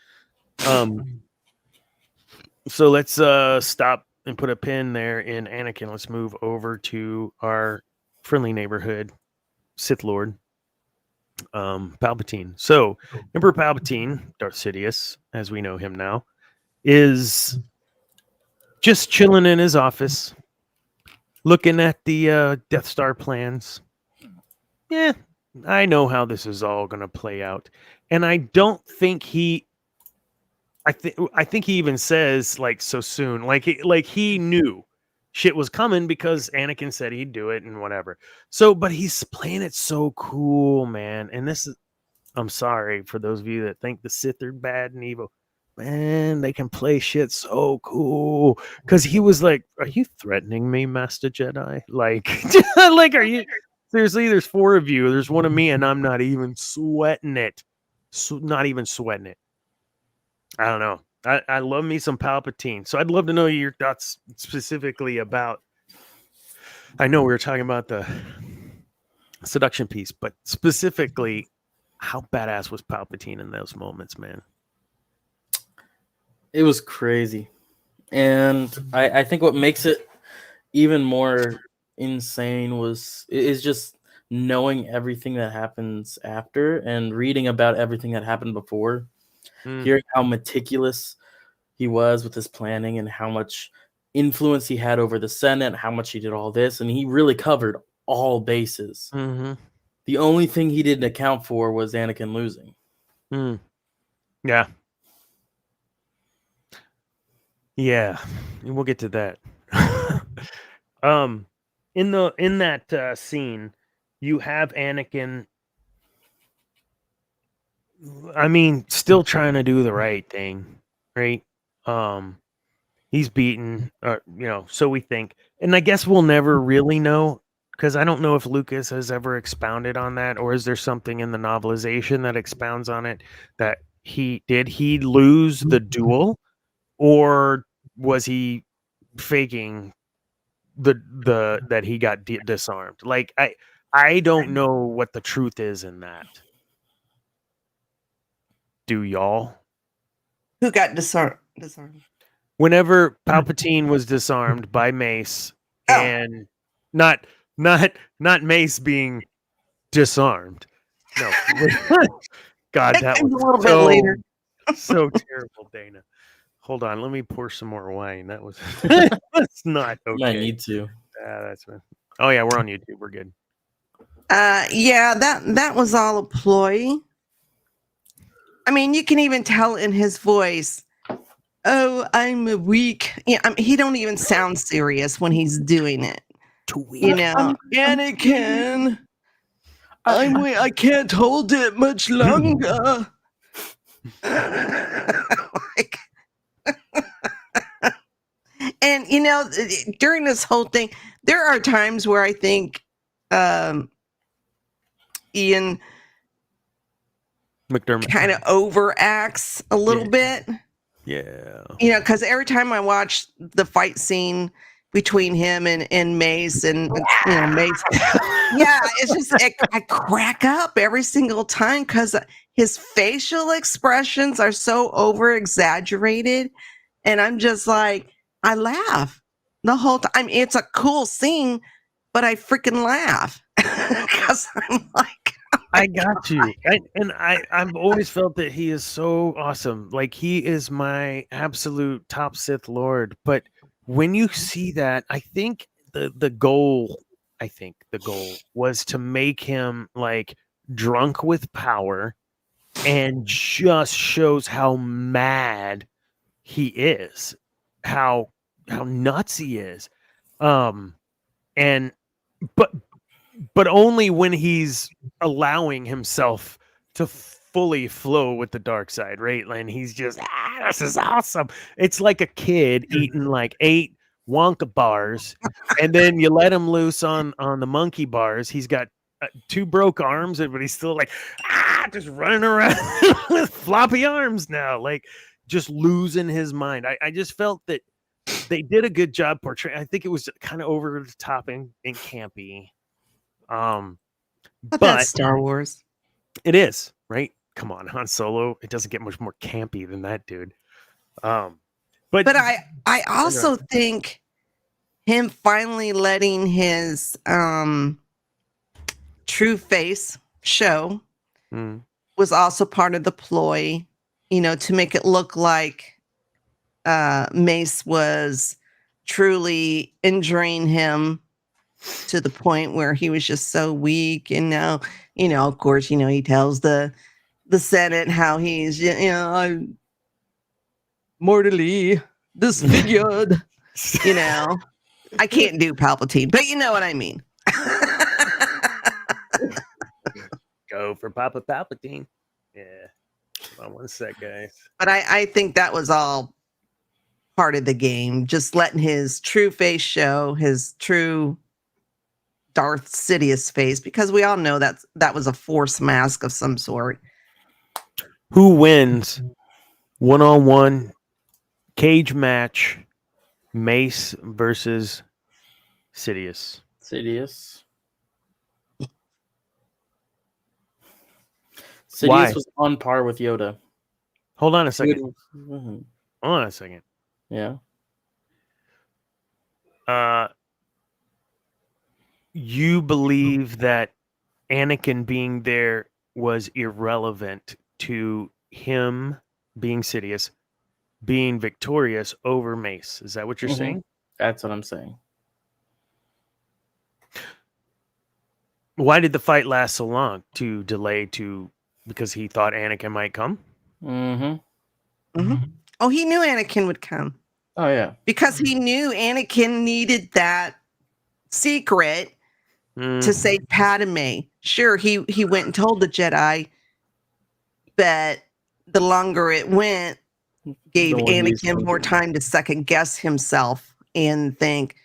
So let's stop and put a pin there in Anakin. Let's move over to our friendly neighborhood, Sith Lord, Palpatine. So Emperor Palpatine, Darth Sidious, as we know him now, is just chilling in his office, looking at the Death Star plans. Yeah, I know how this is all going to play out. And I don't think I think he even says, like, so soon. Like he knew shit was coming because Anakin said he'd do it and whatever. So, but he's playing it so cool, man. And this is, I'm sorry for those of you that think the Sith are bad and evil. Man, they can play shit so cool. Because he was like, "Are you threatening me, Master Jedi? Like, like, are you seriously? There's 4 of you. There's 1 of me, and I'm not even sweating it. Not even sweating it. I don't know. I love me some Palpatine. So I'd love to know your thoughts specifically about. I know we were talking about the seduction piece, but specifically, how badass was Palpatine in those moments, man? It was crazy. And I think what makes it even more insane is just knowing everything that happens after and reading about everything that happened before. Hearing how meticulous he was with his planning and how much influence he had over the Senate, how much he did all this, and he really covered all bases. The only thing he didn't account for was Anakin losing. Yeah. Yeah, we'll get to that. In that scene, you have Anakin. I mean, still trying to do the right thing, right? He's beaten, so we think, and I guess we'll never really know because I don't know if Lucas has ever expounded on that, or is there something in the novelization that expounds on it that he lose the duel, or was he faking the that he got disarmed? Like I don't know what the truth is in that. Do y'all? Who got disarmed? Whenever Palpatine was disarmed by Mace, and not Mace being disarmed. No, God, that was a little bit later. So terrible, Dana. Hold on, let me pour some more wine. That was that's not okay. You might need to. That's right. Oh yeah, we're on YouTube. We're good. Yeah, that was all a ploy. I mean, you can even tell in his voice. Oh, I'm weak. Yeah, he don't even sound serious when he's doing it. Anakin, I'm weak. I can't hold it much longer. And during this whole thing, there are times where I think Ian McDermott kind of overacts a little bit. Yeah. Because every time I watch the fight scene between him and Mace and Mace, yeah, it's just I crack up every single time because his facial expressions are so over exaggerated, and I'm just like, I laugh. the whole time. I mean, it's a cool scene, but I freaking laugh because I'm like, I got you. I've always felt that he is so awesome. Like, he is my absolute top Sith Lord. But when you see that, I think the goal was to make him like drunk with power and just shows how mad he is, how nuts he is. And but only when he's allowing himself to fully flow with the dark side, right? And he's just, this is awesome. It's like a kid eating like 8 Wonka bars, and then you let him loose on the monkey bars. He's got 2 broke arms, but he's still like, just running around with floppy arms now, like just losing his mind. I just felt that they did a good job portraying. I think it was kind of over the top and campy. but that's Star Wars. It is, right? Come on, Han Solo. It doesn't get much more campy than that, dude. But I also think him finally letting his true face show was also part of the ploy, to make it look like Mace was truly injuring him to the point where he was just so weak. And now, of course, he tells the Senate how he's, I'm mortally disfigured. I can't do Palpatine, but you know what I mean. Go for Papa Palpatine. Yeah. Hold on one sec, guys. But I think that was all part of the game, just letting his true face show, his true Darth Sidious face, because we all know that was a Force mask of some sort. Who wins 1-on-1 cage match, Mace versus Sidious? Sidious Why? was on par with Yoda. Hold on a second. Mm-hmm. Hold on a second. Yeah. You believe that Anakin being there was irrelevant to him being Sidious, being victorious over Mace. Is that what you're saying? That's what I'm saying. Why did the fight last so long? To delay because he thought Anakin might come? Oh, he knew Anakin would come. Oh, yeah. Because he knew Anakin needed that secret to save Padme. Sure, he went and told the Jedi, but the longer it went, gave Anakin more time to second guess himself and think,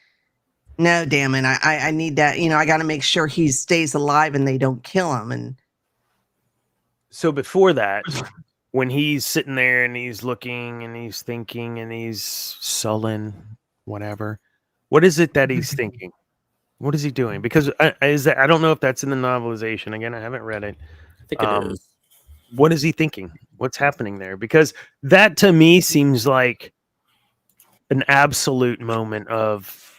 no, damn it, I need that. I got to make sure he stays alive and they don't kill him. And so before that, when he's sitting there and he's looking and he's thinking and he's sullen, whatever, what is it that he's thinking? What is he doing? Because I don't know if that's in the novelization. Again, I haven't read it. I think it is. What is he thinking? What's happening there? Because that to me seems like an absolute moment of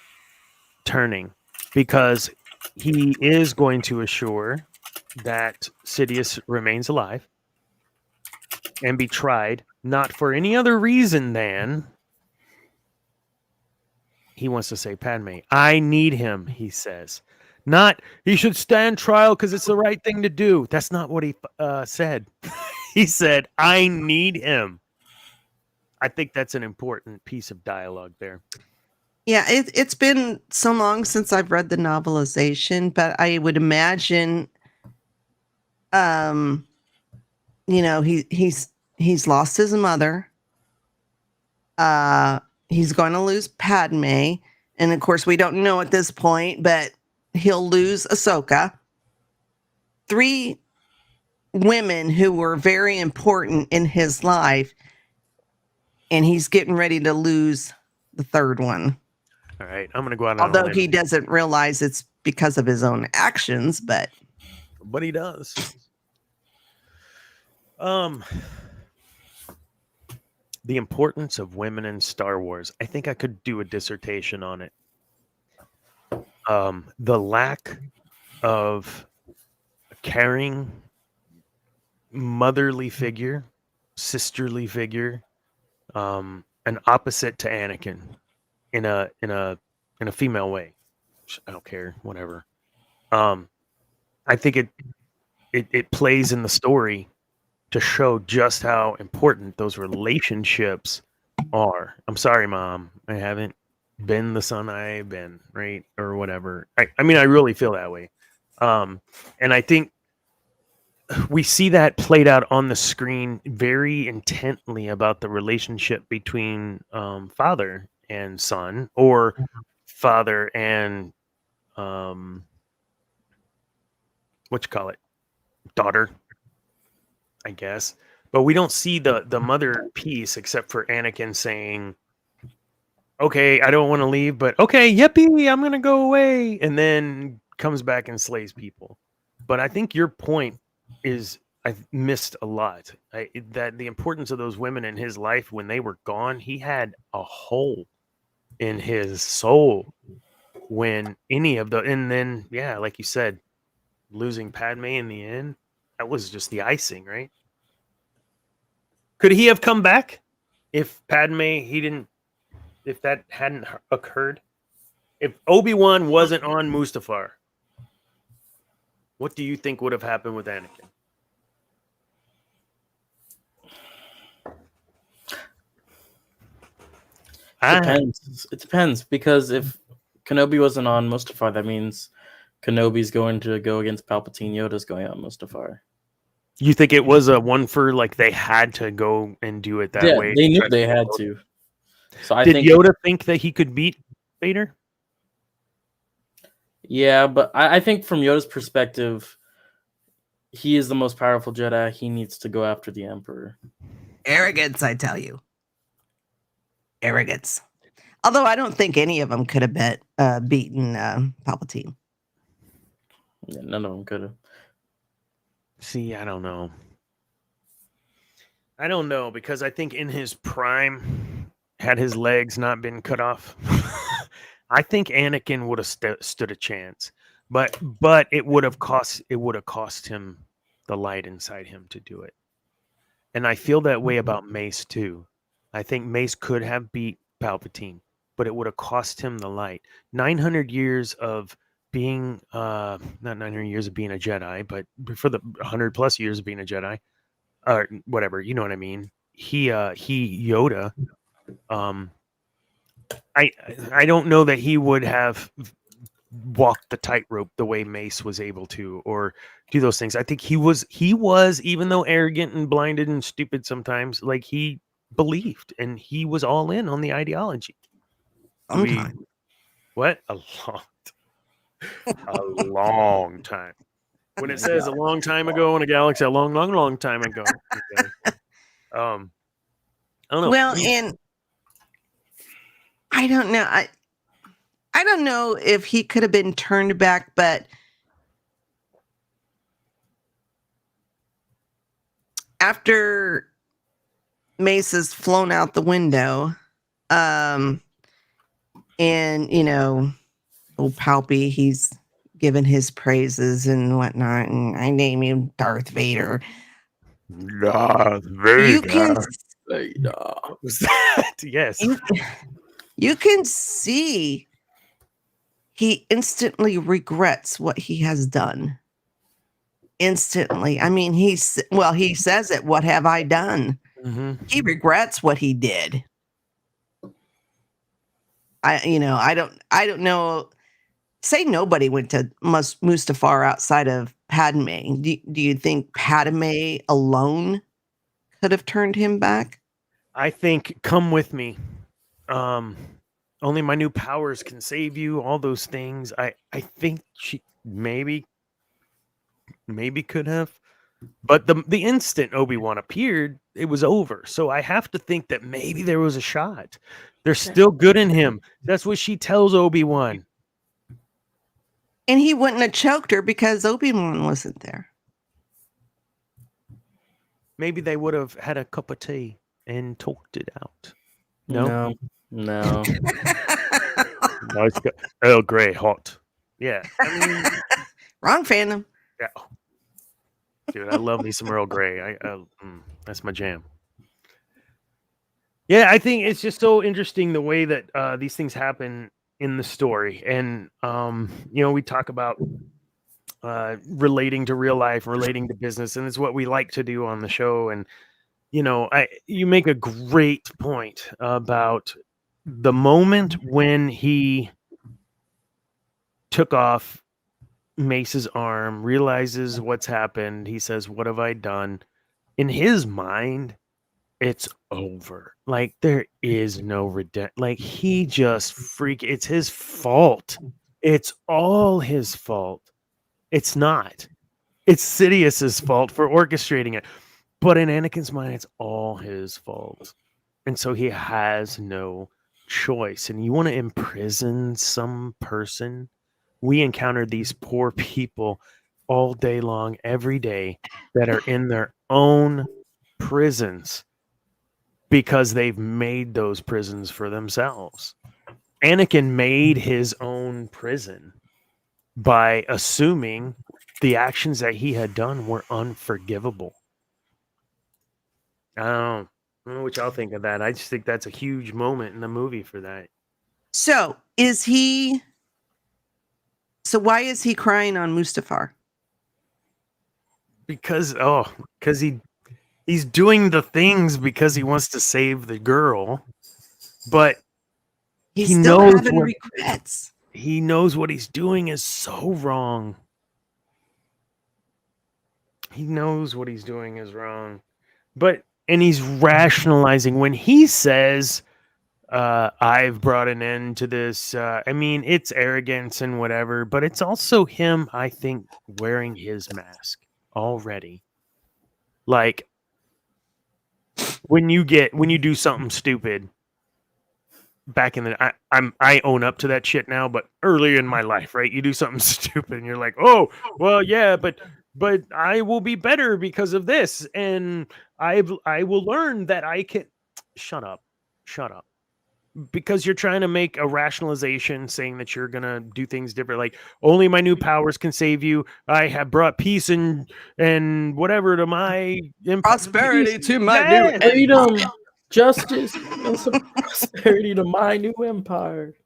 turning, because he is going to assure that Sidious remains alive and be tried, not for any other reason than he wants to say, Padme, I need him, he says. Not, he should stand trial because it's the right thing to do. That's not what he said. He said, I need him. I think that's an important piece of dialogue there. yeah, it's been so long since I've read the novelization, but I would imagine, he's lost his mother. He's going to lose Padme. And of course, we don't know at this point, but he'll lose Ahsoka. 3 women who were very important in his life. And he's getting ready to lose the 3rd one. All right. I'm going to go out on Although he doesn't realize it's because of his own actions, but he the importance of women in Star Wars. I think I could do a dissertation on it. The lack of a caring motherly figure, sisterly figure, an opposite to Anakin in a female way. I don't care, whatever. I think it plays in the story to show just how important those relationships are. I'm sorry, Mom. I haven't been the son I've been, right? Or whatever. I mean, I really feel that way. And I think we see that played out on the screen very intently about the relationship between father and son, or father and what you call it, daughter, I guess. But we don't see the mother piece except for Anakin saying, "Okay, I don't want to leave, but okay, yippee, I'm gonna go away," and then comes back and slays people. But I think your point is I've missed a lot. That the importance of those women in his life when they were gone, he had a hole in his soul when any of the, and then yeah, like you said, losing Padme in the end, that was just the icing, right? Could he have come back if if that hadn't occurred? If Obi-Wan wasn't on Mustafar, what do you think would have happened with Anakin? It depends because if Kenobi wasn't on Mustafar, that means Kenobi's going to go against Palpatine. Yoda's going on Mustafar. You think it was a one for like they had to go and do it that way? They knew they had to. So I Did think Yoda think that he could beat Vader? Yeah, but I think from Yoda's perspective, he is the most powerful Jedi. He needs to go after the Emperor. Arrogance, I tell you. Arrogance. Although I don't think any of them could have beaten Palpatine. Yeah, none of them could have. See, I don't know. I don't know because I think in his prime, had his legs not been cut off, I think Anakin would have stood a chance. But it would have cost him the light inside him to do it. And I feel that way about Mace too. I think Mace could have beat Palpatine, but it would have cost him the light. 900 years of being not 900 years of being a Jedi, but for the 100 plus years of being a Jedi, or whatever, you know what I mean. He Yoda, I don't know that he would have walked the tightrope the way Mace was able to, or do those things. I think he was, even though arrogant and blinded and stupid sometimes, like he believed and he was all in on the ideology. What? A long time. When it says a long time ago in a galaxy, a long, long, long time ago. Okay. I don't know. Well, and I don't know. I don't know if he could have been turned back, but after Mace is flown out the window, and old Palpy, he's given his praises and whatnot, and I name him Darth Vader. Darth Vader. You can, what was that? Yes. You can see he instantly regrets what he has done. Instantly. I mean, he says it. What have I done? Mm-hmm. He regrets what he did. I don't know. Say nobody went to Mustafar outside of Padme. Do you think Padme alone could have turned him back? I think come with me. Only my new powers can save you. All those things. I think she maybe could have, but the instant Obi-Wan appeared, it was over. So I have to think that maybe there was a shot. There's still good in him. That's what she tells Obi-Wan. And he wouldn't have choked her because Obi-Wan wasn't there. Maybe they would have had a cup of tea and talked it out. No, No. it's got Earl Grey hot. Yeah, I mean, Wrong fandom. yeah, dude, I love me some Earl Grey. That's my jam. Yeah, I think it's just so interesting the way that these things happen in the story, and we talk about relating to real life, relating to business, and it's what we like to do on the show. And you make a great point about the moment when he took off Mace's arm, realizes what's happened. He says, "What have I done?" In his mind, it's over. Like there is no redemption. Like he just it's his fault. It's all his fault. It's not. It's Sidious's fault for orchestrating it. But in Anakin's mind, it's all his fault. And so he has no choice. And you want to imprison some person? We encounter these poor people all day long, every day, that are in their own prisons because they've made those prisons for themselves. Anakin made his own prison by assuming the actions that he had done were unforgivable. I don't know what y'all think of that. I just think that's a huge moment in the movie for that. So why is he crying on Mustafar? Because he's doing the things because he wants to save the girl, but He's he still knows having what regrets. he knows what he's doing is so wrong. He knows what he's doing is wrong, and he's rationalizing when he says, I've brought an end to this. I mean, it's arrogance and whatever, but it's also him, I think, wearing his mask already. Like when you do something stupid back in the I own up to that shit now, but earlier in my life, right? You do something stupid and you're like, oh, well, yeah, but I will be better because of this, and I will learn that I can shut up. Because you're trying to make a rationalization saying that you're going to do things different. Like only my new powers can save you. I have brought peace and whatever to my Prosperity to my Yes. new Freedom, justice, and some prosperity to my new empire.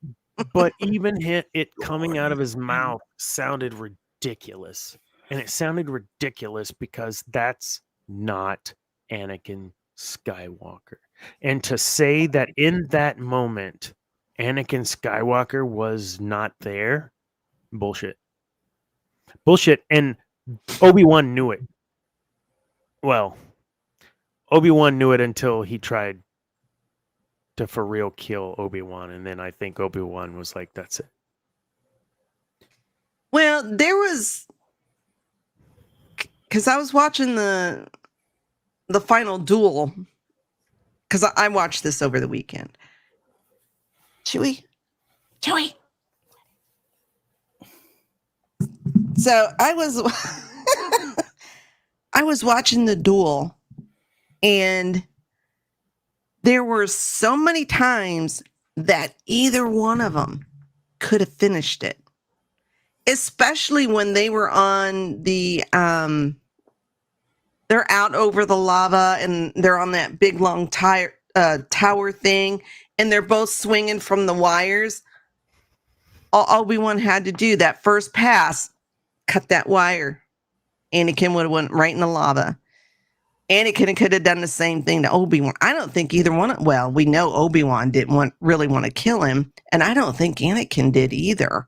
But even it coming out of his mouth sounded ridiculous. And it sounded ridiculous because that's not Anakin Skywalker. And to say that in that moment, Anakin Skywalker was not there, bullshit. Bullshit. And Obi-Wan knew it. Well, Obi-Wan knew it until he tried to for real kill Obi-Wan. And then I think Obi-Wan was like, that's it. Well, there was, because I was watching the final duel, because I watched this over the weekend. Chewie. So I was watching the duel, and there were so many times that either one of them could have finished it, especially when they were on the they're out over the lava and they're on that big long tower thing, and they're both swinging from the wires. All Obi-Wan had to do that first pass, cut that wire. Anakin would have went right in the lava. Anakin could have done the same thing to Obi-Wan. I don't think either one. Well, we know Obi-Wan didn't really want to kill him, and I don't think Anakin did either.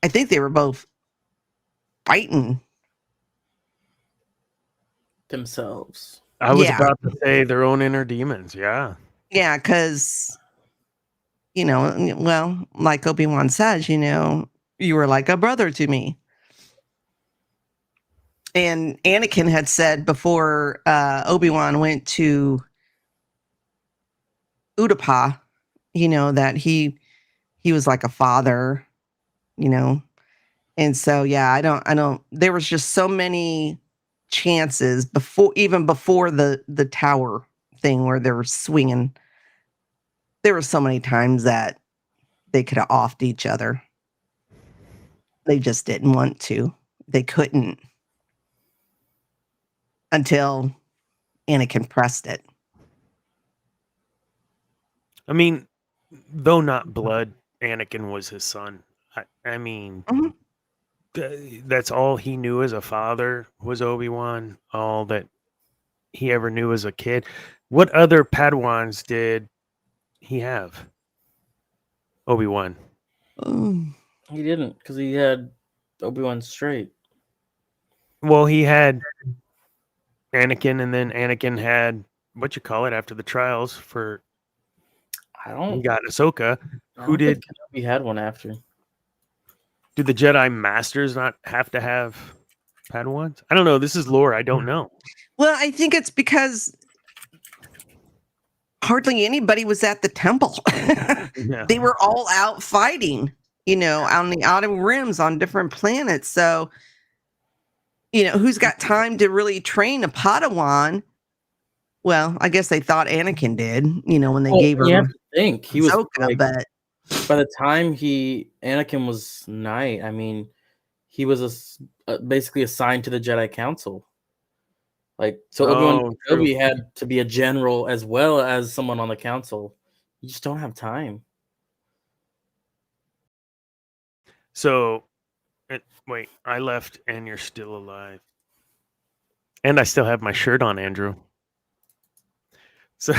I think they were both fighting themselves. I was about to say their own inner demons. Yeah. Yeah, because, well, like Obi-Wan says, you were like a brother to me. And Anakin had said before Obi-Wan went to Utapau, that he was like a father, And so, yeah, I don't, there was just so many chances before the tower thing where they were swinging. There were so many times that they could have offed each other. They just didn't want to. They couldn't until Anakin pressed it. I mean, though not blood, Anakin was his son. I mean, that's all he knew as a father was Obi-Wan. All that he ever knew as a kid. What other Padawans did he have? Obi-Wan. He didn't, because he had Obi-Wan straight. Well, he had Anakin, and then Anakin had what you call it after the trials for. He got Ahsoka. Who did? We had one after. Did the Jedi Masters not have to have Padawans? I don't know. This is lore. I don't know. Well, I think it's because hardly anybody was at the temple. Yeah. They were all out fighting, on the outer rims on different planets. So, who's got time to really train a Padawan? Well, I guess they thought Anakin did, when they gave her. You have to think he was Ahsoka, but by the time Anakin was knight, I mean, he was basically assigned to the Jedi Council. So Obi-Wan Kenobi had to be a general as well as someone on the council. You just don't have time. So, wait, I left and you're still alive. And I still have my shirt on, Andrew. So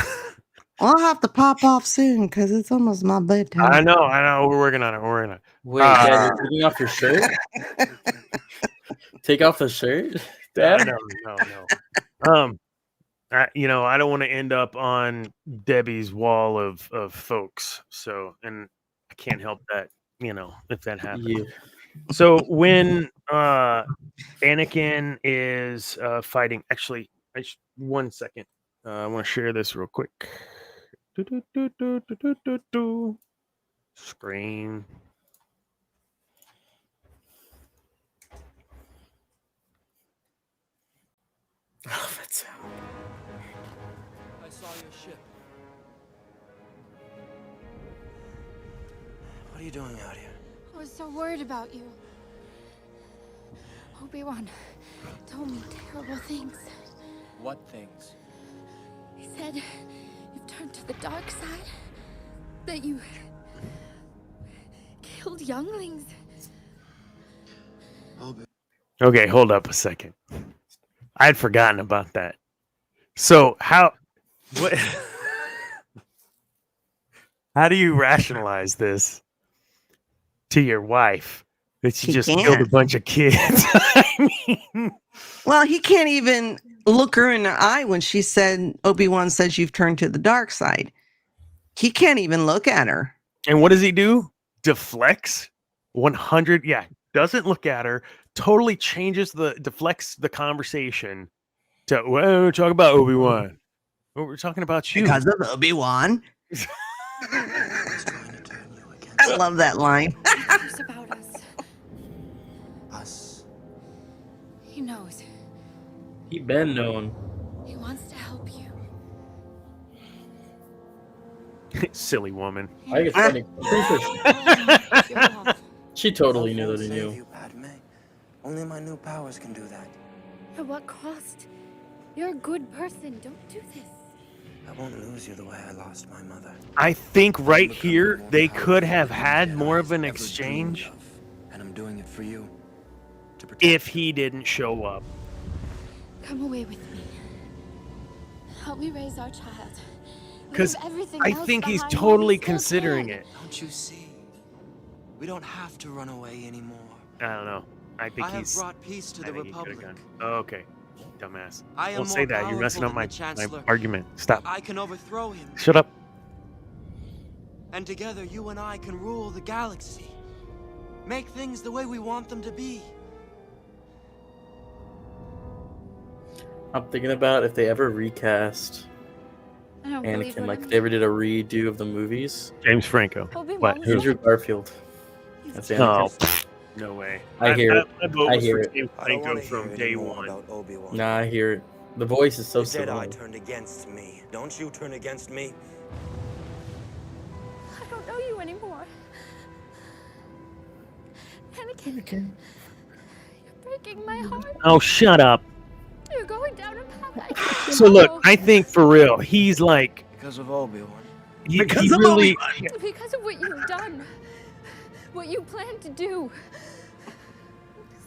I'll have to pop off soon because it's almost my bedtime. I know. We're working on it. Wait, Dad, you're taking off your shirt? Take off the shirt? Dad? No. I don't want to end up on Debbie's wall of folks. So, and I can't help that, if that happens. Yeah. So when Anakin is fighting, actually, 1 second. I want to share this real quick. Screen. Oh, that sound. I saw your ship. What are you doing out here? I was so worried about you. Obi-Wan told me terrible things. What things? He said you've turned to the dark side. That you killed younglings. Okay, hold up a second. I had forgotten about that. So how do you rationalize this to your wife that she just killed a bunch of kids? I mean, well, he can't even look her in the eye when she said, Obi-Wan says you've turned to the dark side. He can't even look at her. And what does he do? Deflects 100. Yeah, doesn't look at her. Totally deflects the conversation to, well, talk about Obi-Wan. Well, we're talking about you. Because of Obi-Wan. I love that line. It's about us. Us. He knows. He been known. He wants to help you. Silly woman. I think it's funny. I'm pretty sure she totally I knew won't that he save knew. you, Padme. Only my new powers can do that. At what cost? You're a good person. Don't do this. I won't lose you the way I lost my mother. I think right I'm becoming here more they powerful could than have any had Jedi more of an ever dreamed exchange of, and I'm doing it for you. To protect if you. he didn't show up. Come away with me. Help me raise our child. Because Leave everything I else think he's behind. totally We still considering can. it. Don't you see? We don't have to run away anymore. I don't know. I think I have he's. brought peace to I the think he coulda Republic. gone. Oh, okay, dumbass. I am Don't say more that. You're messing powerful up my than the Chancellor. argument. Stop. I can overthrow him, Shut up. and together you and I can rule the galaxy. Make things the way we want them to be. I'm thinking about if they ever recast I don't believe Anakin, what like I if they ever did a redo of the movies. James Franco. Obi-Wan What? was Who? Andrew Garfield. That's Anakin. Oh, pfft, no way. I hear it. My vote I was hear for it. James Franco from day one. Nah, I hear it. The voice is so The Jedi similar. turned against me. Don't you turn against me? I don't know you anymore. Anakin, you're breaking my heart. Oh, shut up. You're going down a path I can't So look, follow. I think for real, he's like Because of Obi-Wan. he Because of really. Because of what you've done. What you plan to do.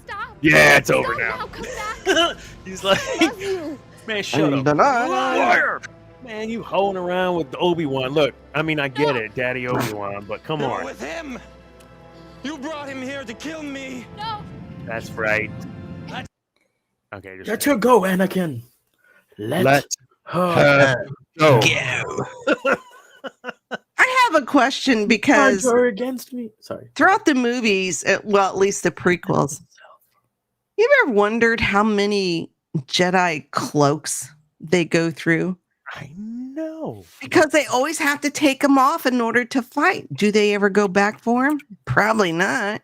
Stop. Yeah, it's over Stop now. Come back. He's like, Love you. man, shut up. Liar! Man, you hoeing around with Obi-Wan. Look, I mean, I get it, Daddy Obi-Wan, but come You're on. with him. You brought him here to kill me. No. That's right. Okay, just Let her go, Anakin. Let her go. I have a question because her against me. Sorry. throughout the movies, well, at least the prequels, you ever wondered how many Jedi cloaks they go through? I know. Because they always have to take them off in order to fight. Do they ever go back for them? Probably not.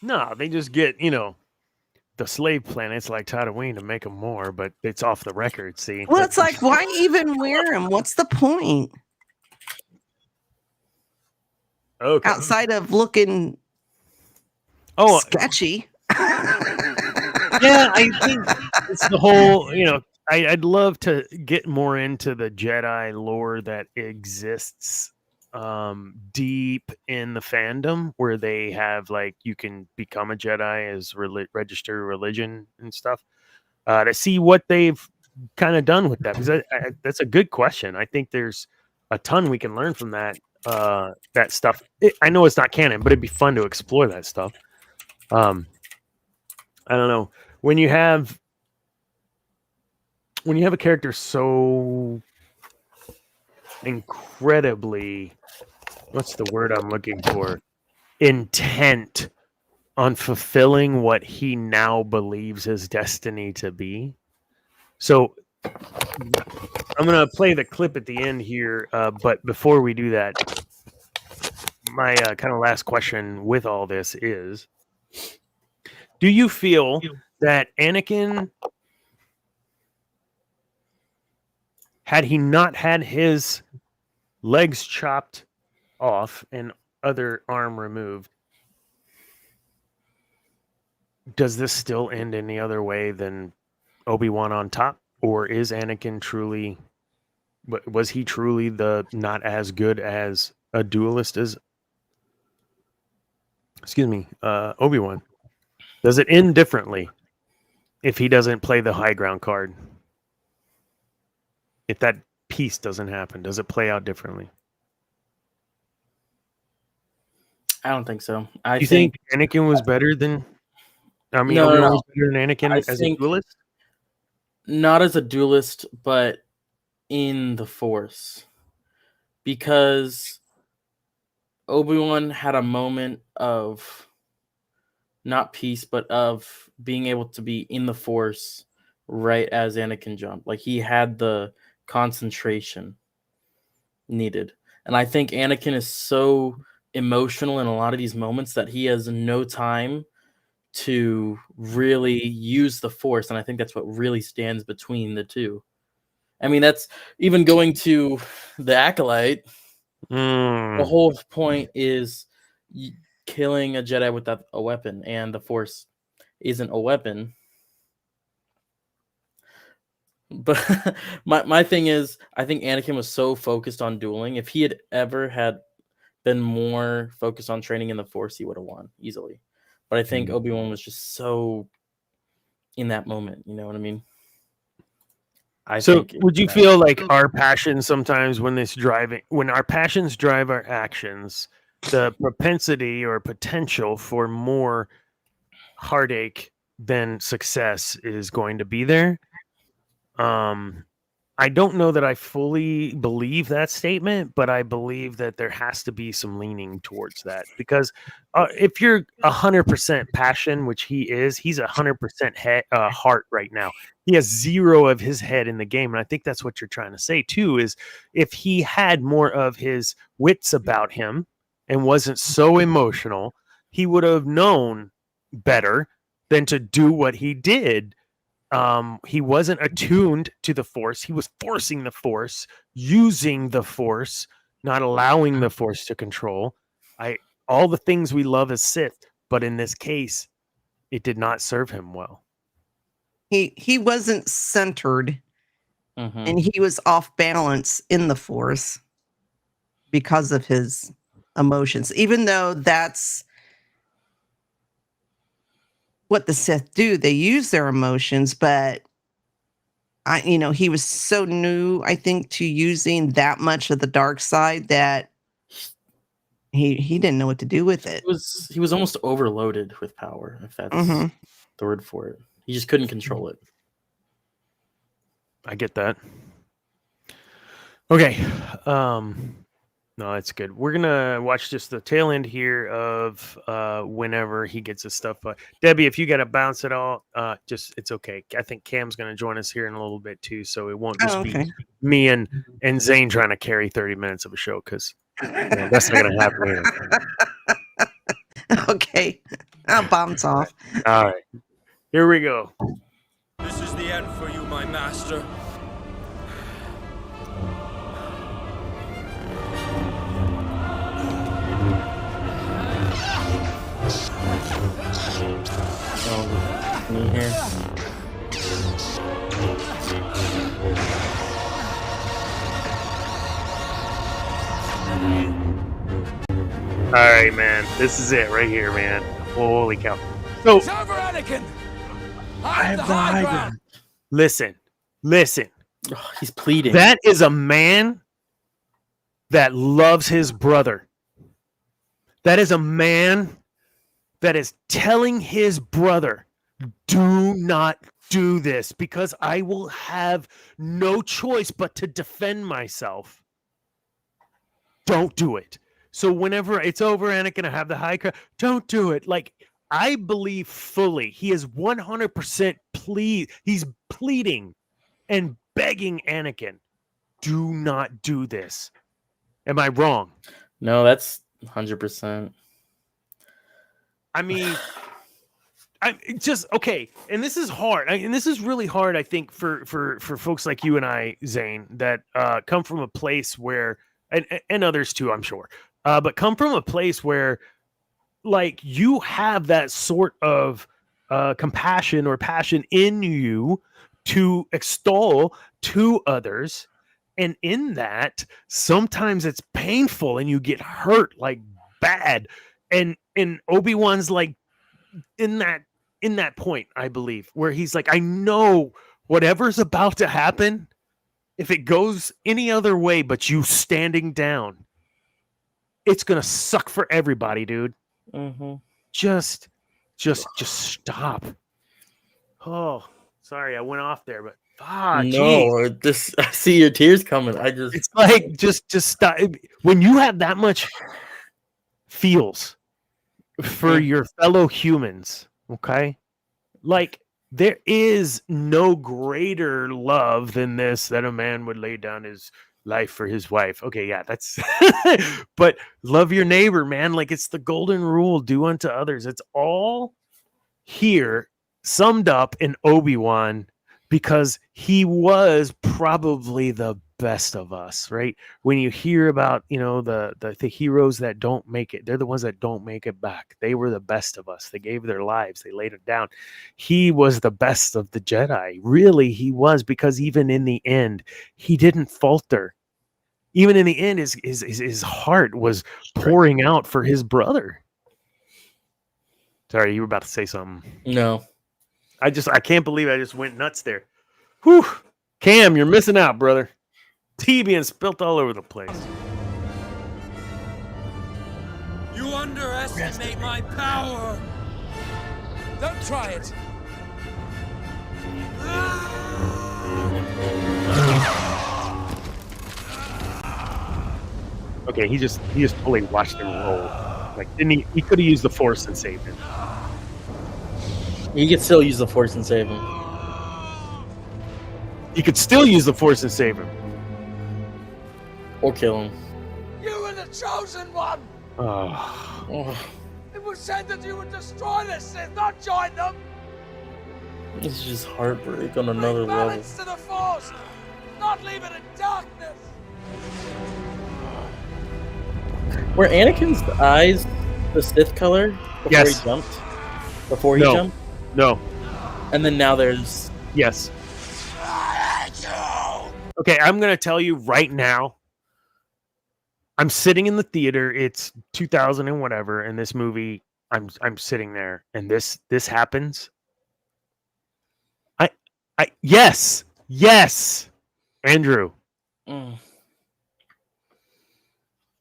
No, they just get, the slave planets like Tatooine to make them more, but it's off the record, see? Well, it's like, why even wear them? What's the point? Okay. Outside of looking Oh, sketchy. yeah, I think it's the whole, I'd love to get more into the Jedi lore that exists deep in the fandom, where they have like you can become a Jedi as register religion and stuff, to see what they've kind of done with that, because that's a good question. I think there's a ton we can learn from that stuff. I know it's not canon, but it'd be fun to explore that stuff. I don't know, when you have a character so incredibly, what's the word I'm looking for, intent on fulfilling what he now believes his destiny to be. So I'm going to play the clip at the end here, but before we do that, my kind of last question with all this is, do you feel that Anakin, had he not had his legs chopped off and other arm removed, does this still end any other way than Obi-Wan on top? Or is Anakin truly, was he truly the not as good as a duelist as, Obi-Wan? Does it end differently if he doesn't play the high ground card? If that piece doesn't happen, does it play out differently? I don't think so. You think Anakin was better than? I mean, No, Obi-Wan no. was better than Anakin as a duelist? Not as a duelist, but in the Force. Because Obi-Wan had a moment of not peace, but of being able to be in the Force right as Anakin jumped. Like, he had the concentration needed. And I think Anakin is so emotional in a lot of these moments that he has no time to really use the Force. And I think that's what really stands between the two. I mean, that's even going to the Acolyte. The whole point is killing a Jedi without a weapon, and the Force isn't a weapon. But my thing is, I think Anakin was so focused on dueling. If he had ever had been more focused on training in the Force, he would have won easily. But I think Obi-Wan was just so in that moment. You know what I mean? Would you feel like our passion sometimes, when our passions drive our actions, the propensity or potential for more heartache than success is going to be there? I don't know that I fully believe that statement, but I believe that there has to be some leaning towards that, because if you're 100% passion, which he is, he's 100% heart right now. He has 0 of his head in the game. And I think that's what you're trying to say too, is if he had more of his wits about him and wasn't so emotional, he would have known better than to do what he did. He wasn't attuned to the Force. He was forcing the Force, using the Force, not allowing the Force to control. All the things we love as Sith, but in this case, it did not serve him well. He wasn't centered, and he was off balance in the Force because of his emotions. Even though that's what the Sith do, they use their emotions, but he was so new, I think, to using that much of the dark side that he didn't know what to do with it. He was almost overloaded with power, if that's the word for it. He just couldn't control it. I get that. Okay. No, that's good. We're gonna watch just the tail end here of whenever he gets his stuff. Debbie, if you gotta bounce it all, it's okay. I think Cam's gonna join us here in a little bit too, so it won't just be me and Zane trying to carry 30 minutes of a show, because that's not gonna happen either. Okay, I'll bounce off. All right, here we go. This is the end for you, my master. Me here. All right, man. This is it right here, man. Holy cow. So, It's over, Anakin! I have the high ground. Listen. Oh, he's pleading. That is a man that loves his brother. That is a man that is telling his brother, do not do this, because I will have no choice but to defend myself. Don't do it. So whenever it's over, Anakin, I have the high ground. Don't do it. Like, I believe fully he is 100% he's pleading and begging Anakin, do not do this. Am I wrong? No, that's 100%. I mean, okay. And this is hard. And this is really hard, I think, for folks like you and I, Zane, that come from a place where, and others too, I'm sure, but come from a place where, like, you have that sort of compassion or passion in you to extol to others. And in that, sometimes it's painful and you get hurt like bad. And Obi-Wan's like in that point, I believe, where he's like, I know whatever's about to happen, if it goes any other way but you standing down, it's gonna suck for everybody, dude. Just stop. Oh, sorry, I went off there, but no, this, I see your tears coming. It's like just stop. When you have that much feels for your fellow humans, okay? Like, there is no greater love than this, that a man would lay down his life for his wife. Okay, yeah, that's but love your neighbor, man. Like, it's the golden rule, do unto others. It's all here summed up in Obi-Wan, because he was probably the best of us, right? When you hear about, the heroes that don't make it, they're the ones that don't make it back. They were the best of us. They gave their lives. They laid it down. He was the best of the Jedi. Really, he was, because even in the end, he didn't falter. Even in the end, his heart was pouring out for his brother. Sorry, you were about to say something. No. I can't believe I just went nuts there. Whew. Cam, you're missing out, brother. Tea being spilt all over the place. You underestimate my power. Don't try it. Okay, he just fully watched him roll. Like, didn't he could have used the Force and saved him. You could still use the Force and save him. You could still use the Force and save him. Or kill him. You were the chosen one. Oh. It was said that you would destroy the Sith, not join them. It's just heartbreak on another level. Balance to the Force, not leave it in darkness. Were Anakin's eyes the Sith color before Yes. he jumped? Before he No. jumped? No. And then now there's... Yes. Okay, I'm gonna tell you right now. I'm sitting in the theater. It's 2000 and whatever, and this movie. I'm sitting there, and this happens. Yes, Andrew. Mm.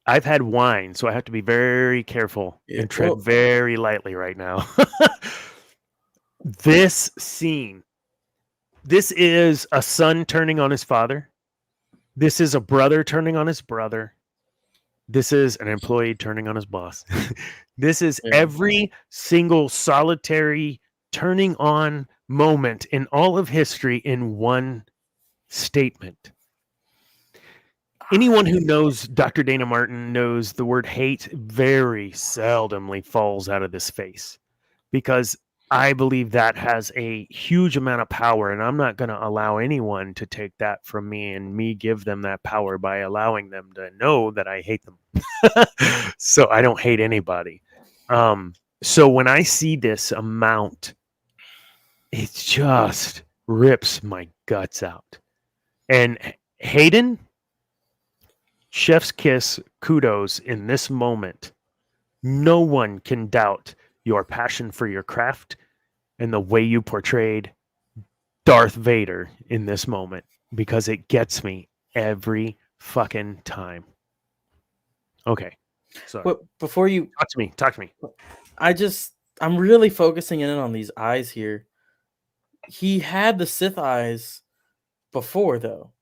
I've had wine, so I have to be very careful and tread very lightly right now. This scene. This is a son turning on his father. This is a brother turning on his brother. This is an employee turning on his boss. This is every single solitary turning on moment in all of history in one statement. Anyone who knows Dr. Dana Martin knows the word hate very seldomly falls out of this face, because I believe that has a huge amount of power, and I'm not going to allow anyone to take that from me and me give them that power by allowing them to know that I hate them. So I don't hate anybody. So when I see this amount, it just rips my guts out. And Hayden, chef's kiss, kudos in this moment. No one can doubt your passion for your craft and the way you portrayed Darth Vader in this moment, because it gets me every fucking time. Okay. Sorry. But before you Talk to me. I'm really focusing in on these eyes here. He had the Sith eyes before, though.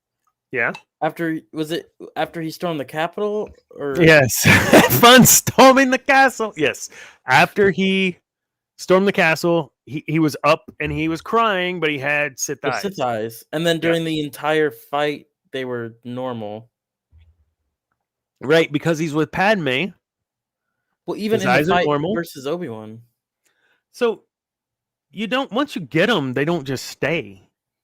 Yeah. After he stormed the Capitol? Or Yes. Fun storming the castle. Yes. After he stormed the castle, he was up and he was crying, but he had Sith eyes. Sith eyes. And then during the entire fight, they were normal. Right, because he's with Padme. Well, even his in eyes the are fight normal. versus Obi-Wan. So once you get them, they don't just stay.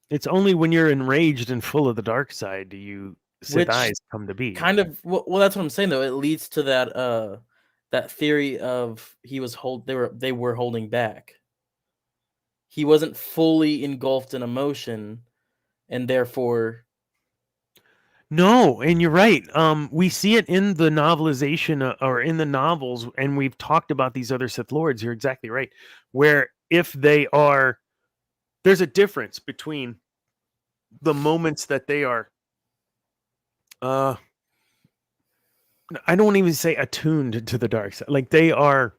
It's only when you're enraged and full of the dark side do you Sith eyes come to be. Kind of. Well, that's what I'm saying, though. It leads to that theory of they were holding back. He wasn't fully engulfed in emotion, and therefore. No, and you're right. We see it in the novelization or in the novels, and we've talked about these other Sith Lords. You're exactly right. Where if they are, there's a difference between the moments that they are, I don't even say attuned to the dark side. Like they are,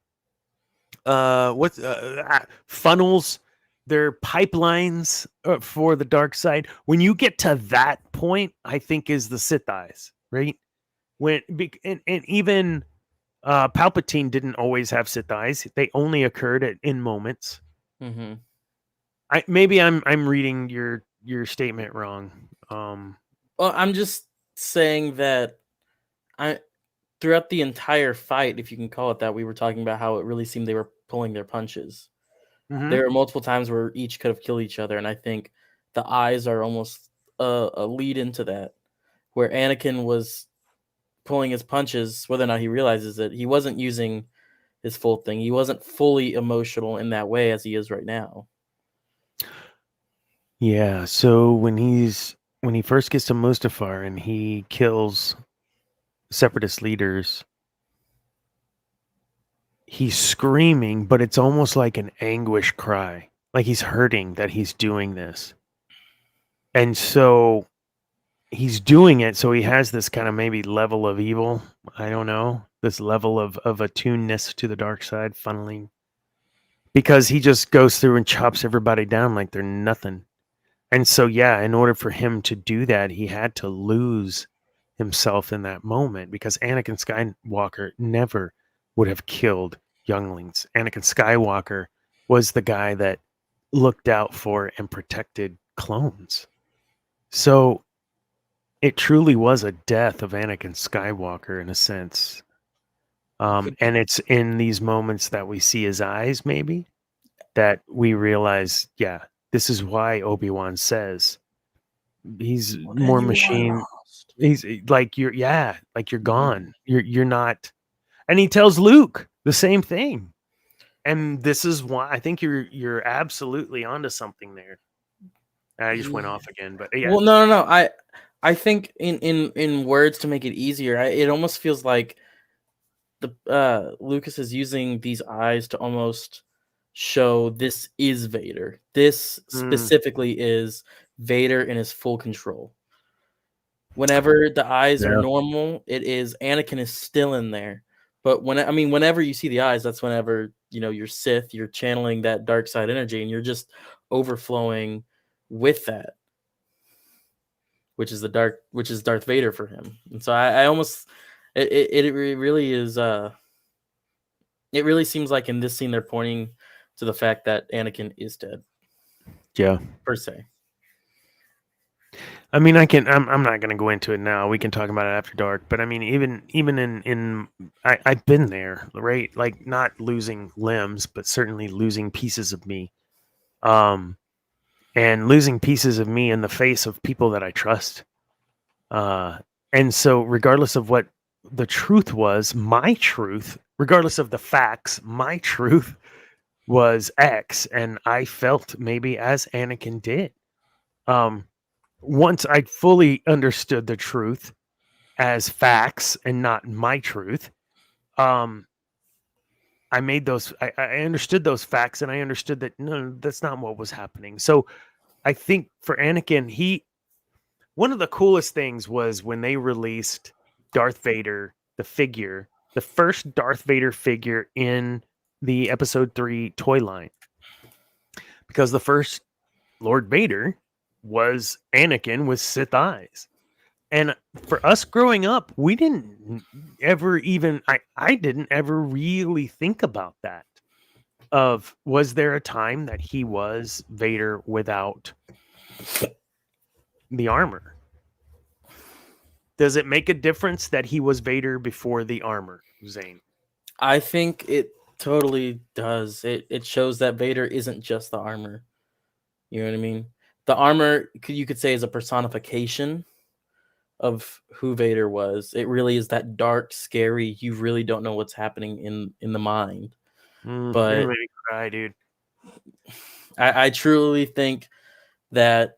funnels. They're pipelines for the dark side. When you get to that point, I think is the Sith eyes, right? And even Palpatine didn't always have Sith eyes. They only occurred in moments. Mm-hmm. Maybe I'm reading your statement wrong. Well, I'm just saying that throughout the entire fight, if you can call it that, we were talking about how it really seemed they were pulling their punches. Mm-hmm. There were multiple times where each could have killed each other, and I think the eyes are almost a lead into that, where Anakin was pulling his punches, whether or not he realizes it. He wasn't using his full thing. He wasn't fully emotional in that way as he is right now. Yeah, so when he first gets to Mustafar and he kills separatist leaders, he's screaming, but it's almost like an anguish cry. Like he's hurting that he's doing this. And so he's doing it, so he has this kind of maybe level of evil. I don't know. This level of attunedness to the dark side funneling. Because he just goes through and chops everybody down like they're nothing. And so, yeah, in order for him to do that, he had to lose himself in that moment, because Anakin Skywalker never would have killed younglings. Anakin Skywalker was the guy that looked out for and protected clones. So it truly was a death of Anakin Skywalker in a sense. And it's in these moments that we see his eyes, maybe, that we realize, yeah, this is why Obi-Wan says he's Well, more then you are machine. lost. He's like you're gone. You're not. And he tells Luke the same thing. And this is why I think you're absolutely onto something there. I just went Yeah. off again, but yeah. Well, no. I think in words to make it easier, it almost feels like the Lucas is using these eyes to almost show this is Vader. This specifically is Vader in his full control. Whenever the eyes are normal, it is Anakin is still in there. But whenever you see the eyes, that's whenever you're Sith, you're channeling that dark side energy, and you're just overflowing with that, which is Darth Vader for him. And so I almost it really is. It really seems like in this scene they're pointing to the fact that Anakin is dead. Yeah. Per se. I mean, I'm not going to go into it now. We can talk about it after dark. But I mean, even in I've been there, right? Like not losing limbs, but certainly losing pieces of me, and losing pieces of me in the face of people that I trust. And so, regardless of what the truth was, my truth, regardless of the facts, my truth was X, and I felt maybe as Anakin did. Once I fully understood the truth as facts and not my truth, I made those. I understood those facts, and I understood that no, that's not what was happening. So, I think for Anakin, one of the coolest things was when they released Darth Vader, the figure, the first Darth Vader figure in the Episode 3 toy line, because the first Lord Vader was Anakin with Sith eyes. And for us growing up, we didn't ever even, I didn't ever really think about that. Was there a time that he was Vader without the armor? Does it make a difference that he was Vader before the armor, Zane? I think it totally does. It shows that Vader isn't just the armor. You know what I mean? The armor, you could say, is a personification of who Vader was. It really is that dark, scary, you really don't know what's happening in the mind. But you made me cry, dude. I truly think that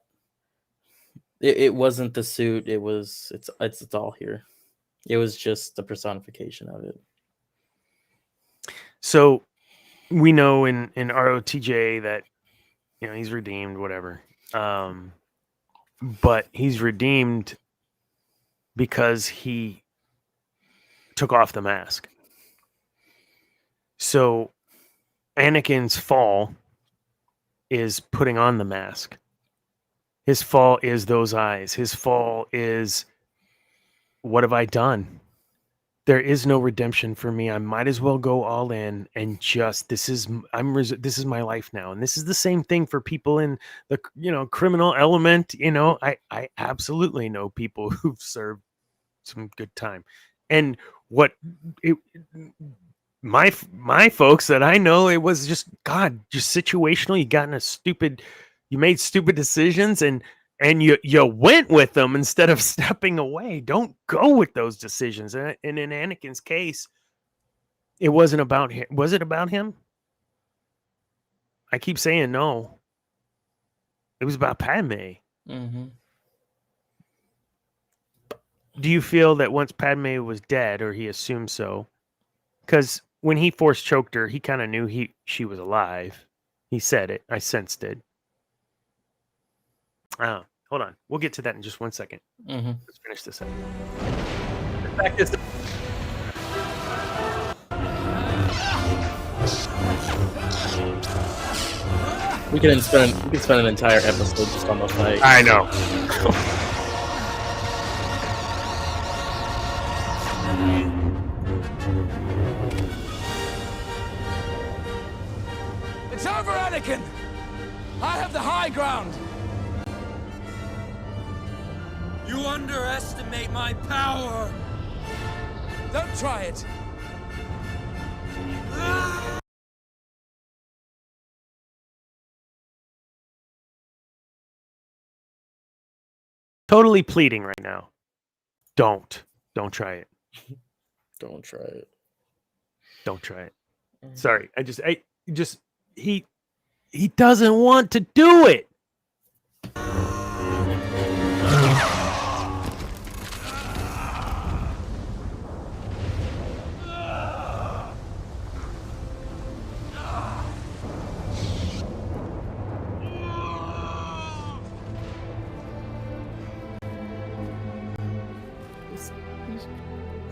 it wasn't the suit. It's all here. It was just the personification of it. So we know in ROTJ that he's redeemed, whatever. But he's redeemed because he took off the mask. So Anakin's fall is putting on the mask. His fall is those eyes. His fall is, what have I done? There is no redemption for me. I might as well go all in and just this is my life now. And this is the same thing for people in the criminal element. I absolutely know people who've served some good time. And my folks that I know, it was just situational. You made stupid decisions and you went with them instead of stepping away. Don't go with those decisions. And in Anakin's case, it wasn't about him. Was it about him? I keep saying no. It was about Padme. Mm-hmm. Do you feel that once Padme was dead, or he assumed so? Because when he force choked her, he kind of knew she was alive. He said it. I sensed it. Hold on. We'll get to that in just 1 second. Mm-hmm. Let's finish this up. The fact is, We can spend an entire episode just on the fight. I know. It's over, Anakin! I have the high ground! You underestimate my power! Don't try it! totally pleading right now. Don't try it. Don't try it. Don't try it. Sorry, he doesn't want to do it.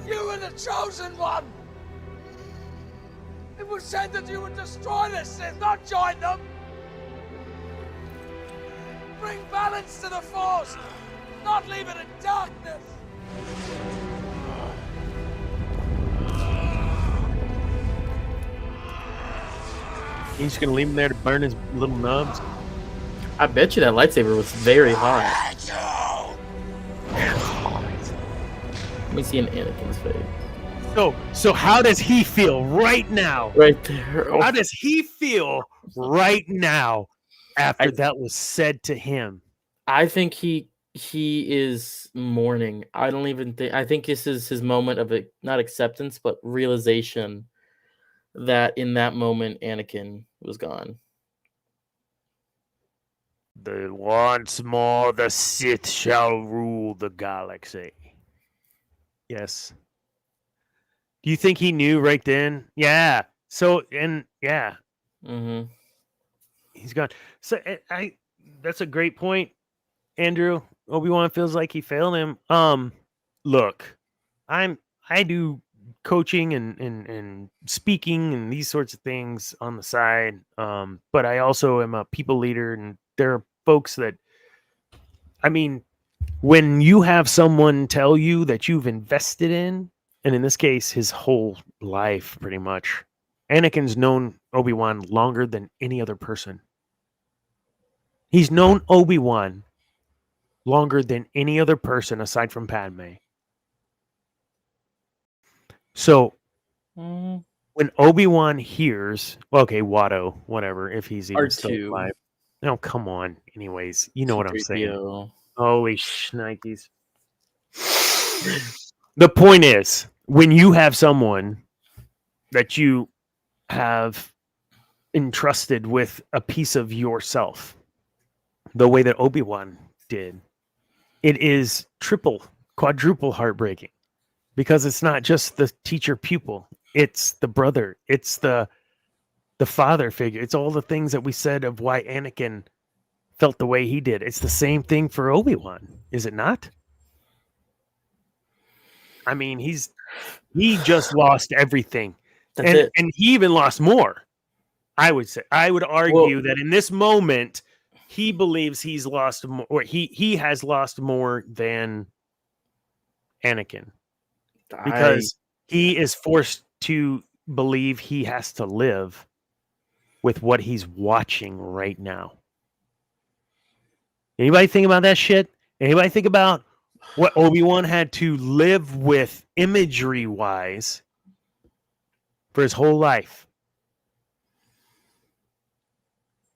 You were the chosen one! It was said that you would destroy the Sith, not join them! Bring balance to the Force, not leave it in darkness! He's just gonna leave him there to burn his little nubs. I bet you that lightsaber was very hot. Let me see an Anakin's face. So how does he feel right now? Right there. Oh, How does he feel right now after that was said to him? I think he is mourning. I don't even think. I think this is his moment of not acceptance, but realization that in that moment Anakin was gone. Once more the Sith shall rule the galaxy. Yes. Do you think he knew right then? Yeah. So yeah, Mm-hmm. he's gone. So that's a great point, Andrew. Obi-Wan feels like he failed him. Look, I do coaching and speaking and these sorts of things on the side. But I also am a people leader, and there are folks that, I mean, when you have someone tell you that you've invested in, and in this case, his whole life, pretty much, Anakin's known Obi-Wan longer than any other person. He's known Obi-Wan longer than any other person aside from Padme. So when Obi-Wan hears, okay, Watto, whatever, if he's even still R2. alive. No, come on. Anyways, you know what I'm saying. C-3PO. Holy shnikes. The point is, when you have someone that you have entrusted with a piece of yourself, the way that Obi-Wan did, it is triple, quadruple heartbreaking, because it's not just the teacher pupil, it's the brother, it's the father figure, it's all the things that we said of why Anakin felt the way he did. It's the same thing for Obi-Wan, is it not? I mean, he just lost everything. That's it. And he even lost more. I would say. I would argue that in this moment, he believes he's lost more, or he has lost more than Anakin, because he is forced to believe he has to live with what he's watching right now. Anybody think about that shit? Anybody think about what Obi-Wan had to live with imagery-wise for his whole life?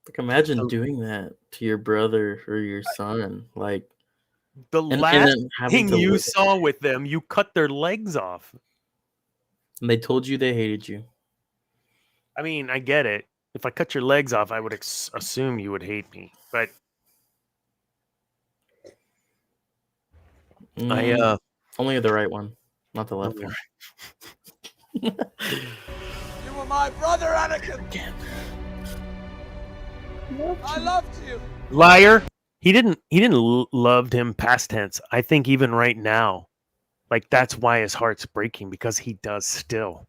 Like, imagine doing that to your brother or your son. Like, The and last then having thing to you live- saw with them, you cut their legs off. and they told you they hated you. I mean, I get it. If I cut your legs off, I would assume you would hate me. But Only the right one, not the left one. You were my brother, Anakin! I loved you! liar. He didn't loved him past tense. I think even right now, like, that's why his heart's breaking, because he does still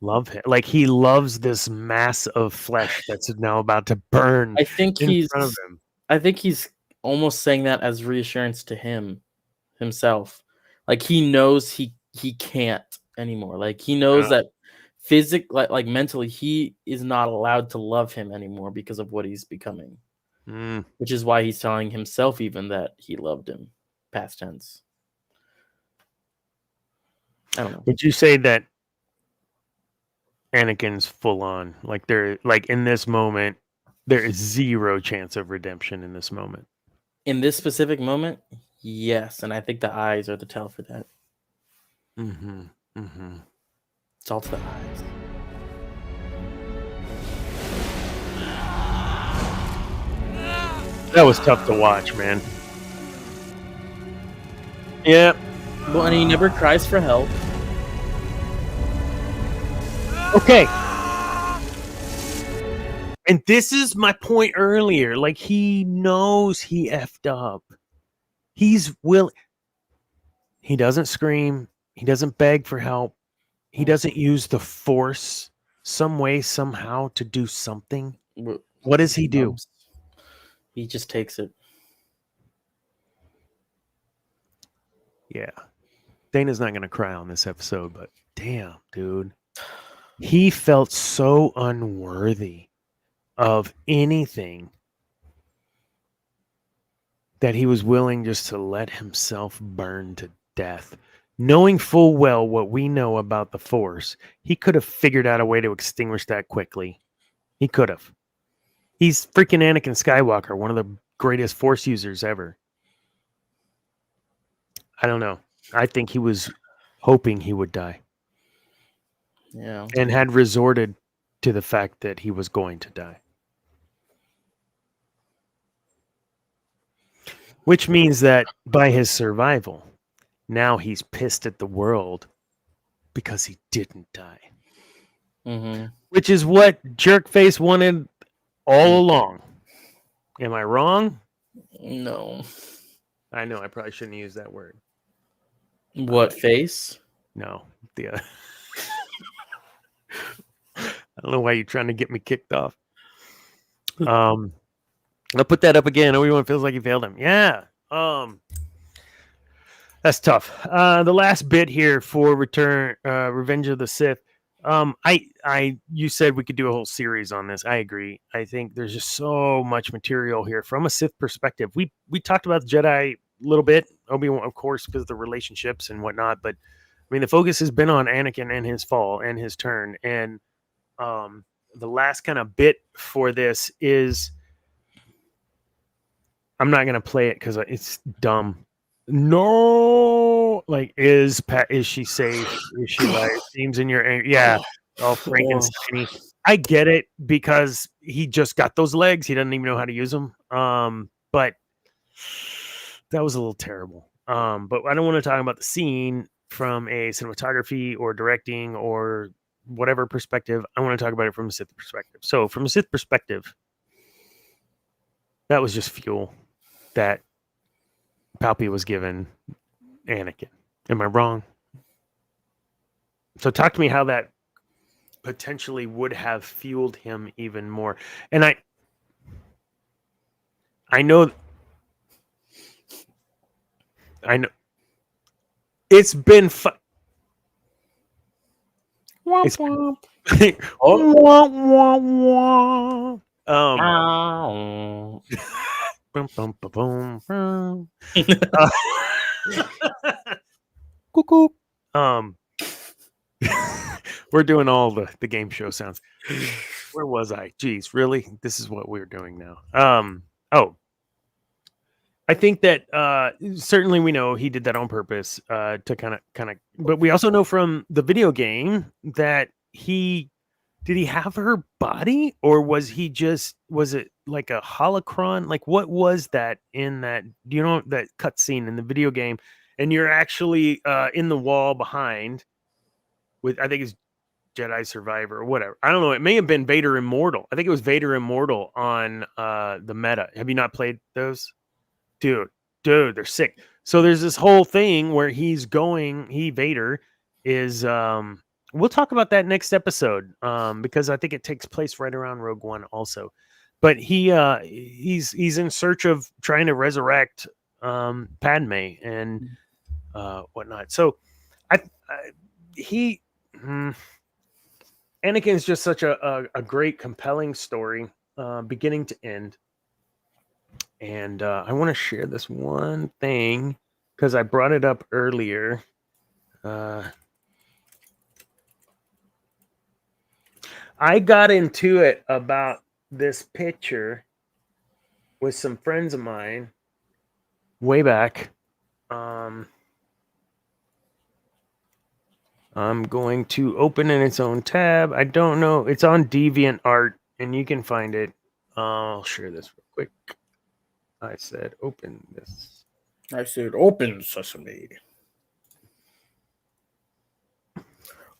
love him. Like, he loves this mass of flesh that's now about to burn I think in he's front of him. I think he's almost saying that as reassurance to himself. Like, he knows he can't anymore. Like, he knows that like mentally he is not allowed to love him anymore because of what he's becoming. Which is why he's telling himself even that he loved him, past tense. I don't know. Would you say that Anakin's full on? Like, in this moment, there is zero chance of redemption in this moment. In this specific moment, Yes, and I think the eyes are the tell for that. Mm-hmm. Mm-hmm. It's all to the eyes. That was tough to watch, man. Yeah. Well, and he never cries for help. Okay. And this is my point earlier. Like, he knows he effed up. He's willing. He doesn't scream. He doesn't beg for help. He doesn't use the Force some way, somehow to do something. What does he do? He just takes it. Yeah. Dana's not going to cry on this episode, but damn, dude. He felt so unworthy of anything that he was willing just to let himself burn to death. Knowing full well what we know about the Force, he could have figured out a way to extinguish that quickly. He could have. He's freaking Anakin Skywalker, one of the greatest Force users ever. I don't know. I think he was hoping he would die. Yeah. And had resorted to the fact that he was going to die. Which means that by his survival, now he's pissed at the world because he didn't die. Mm-hmm. Which is what Jerkface wanted all along. Am I wrong? No. I know, I probably shouldn't use that word. What face? No. I don't know why you're trying to get me kicked off. I'll put that up again. Obi-Wan feels like he failed him. Yeah. That's tough. The last bit here for Revenge of the Sith. You said we could do a whole series on this. I agree. I think there's just so much material here from a Sith perspective. We talked about the Jedi a little bit, Obi-Wan, of course, because of the relationships and whatnot. But I mean, the focus has been on Anakin and his fall and his turn. And the last kind of bit for this is, I'm not gonna play it because it's dumb. No, like is she safe? Is she like seems in your yeah? Oh, Frankenstein. I get it because he just got those legs. He doesn't even know how to use them. But that was a little terrible. But I don't want to talk about the scene from a cinematography or directing or whatever perspective. I want to talk about it from a Sith perspective. So from a Sith perspective, that was just fuel that Palpatine was given Anakin. Am I wrong? So talk to me how that potentially would have fueled him even more. And I know it's been it's wah, wah, wah. Boom, boom, boom, boom. Cuckoo. We're doing all the game show sounds. Where was I? Geez, really? This is what we're doing now. I think that certainly we know he did that on purpose to kind of, but we also know from the video game that did he have her body, or was it like a holocron? Like, what was that in that? Do you know that cutscene in the video game? And you're actually in the wall behind with, I think it's Jedi Survivor or whatever. I don't know. It may have been Vader Immortal. I think it was Vader Immortal on the meta. Have you not played those? Dude, they're sick. So there's this whole thing where Vader is we'll talk about that next episode because I think it takes place right around Rogue One also. But he's in search of trying to resurrect Padme and whatnot. So Anakin is just such a great, compelling story, beginning to end. And I want to share this one thing because I brought it up earlier. I got into it about this picture with some friends of mine way back I'm going to open in its own tab. I don't know. It's on DeviantArt, and you can find it. I'll share this real quick. I said open this. I said, open sesame.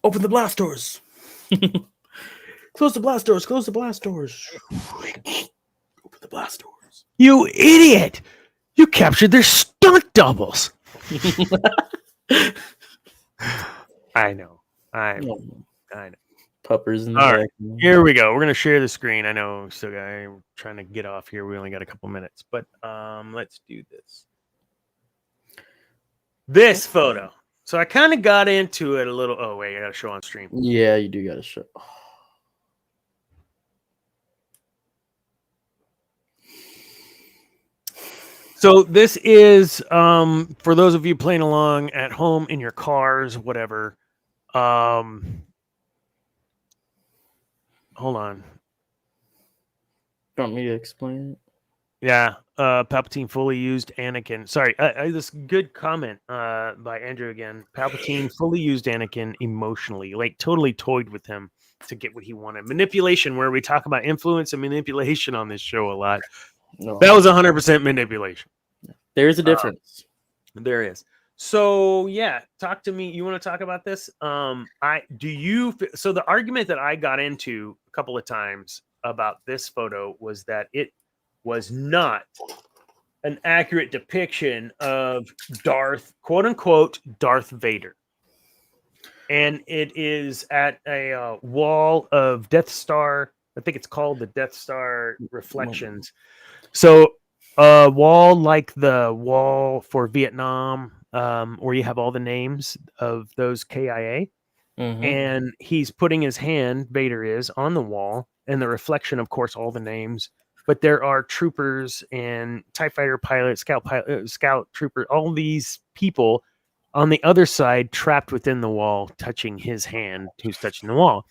Open the blast doors. Close the blast doors. Close the blast doors. Open the blast doors. You idiot! You captured their stunt doubles. I know. I know. Puppers in the All back. right, here we go. We're gonna share the screen. I know we still got. I'm trying to get off here. We only got a couple minutes, but let's do this. This photo. So I kind of got into it a little. Oh wait, I got to show on stream. Yeah, you do got to show. So this is for those of you playing along at home in your cars, whatever. Hold on. Want me to explain it? Yeah, Palpatine fully used Anakin. Sorry, this good comment by Andrew again. Palpatine fully used Anakin emotionally, like totally toyed with him to get what he wanted. Manipulation, where we talk about influence and manipulation on this show a lot. No. That was 100% manipulation. There is a difference. There is. So yeah, talk to me. You want to talk about this? So the argument that I got into a couple of times about this photo was that it was not an accurate depiction of quote unquote Darth Vader. And it is at a wall of Death Star. I think it's called the Death Star Reflections. So a wall like the wall for Vietnam, where you have all the names of those KIA. Mm-hmm. And he's putting his hand, Vader is, on the wall, and the reflection, of course, all the names. But there are troopers and TIE fighter pilots, scout trooper, all these people on the other side trapped within the wall, touching his hand, who's touching the wall.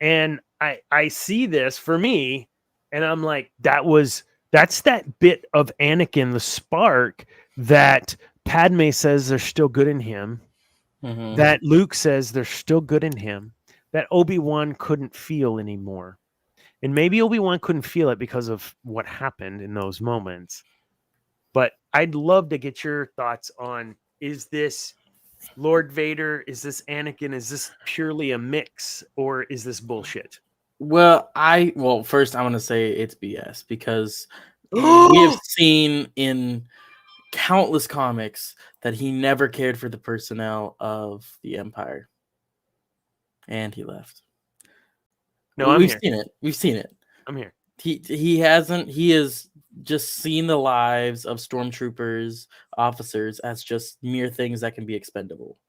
And I see this for me, and I'm like, that's that bit of Anakin, the spark that Padme says there's still good in him, that Luke says there's still good in him, that Obi-Wan couldn't feel anymore. And maybe Obi-Wan couldn't feel it because of what happened in those moments. But I'd love to get your thoughts on, is this Lord Vader? Is this Anakin? Is this purely a mix, or is this bullshit? Well, first I want to say it's BS because we have seen in countless comics that he never cared for the personnel of the Empire, and he left. No, We've seen it. I'm here. He hasn't. He has just seen the lives of stormtroopers, officers as just mere things that can be expendable.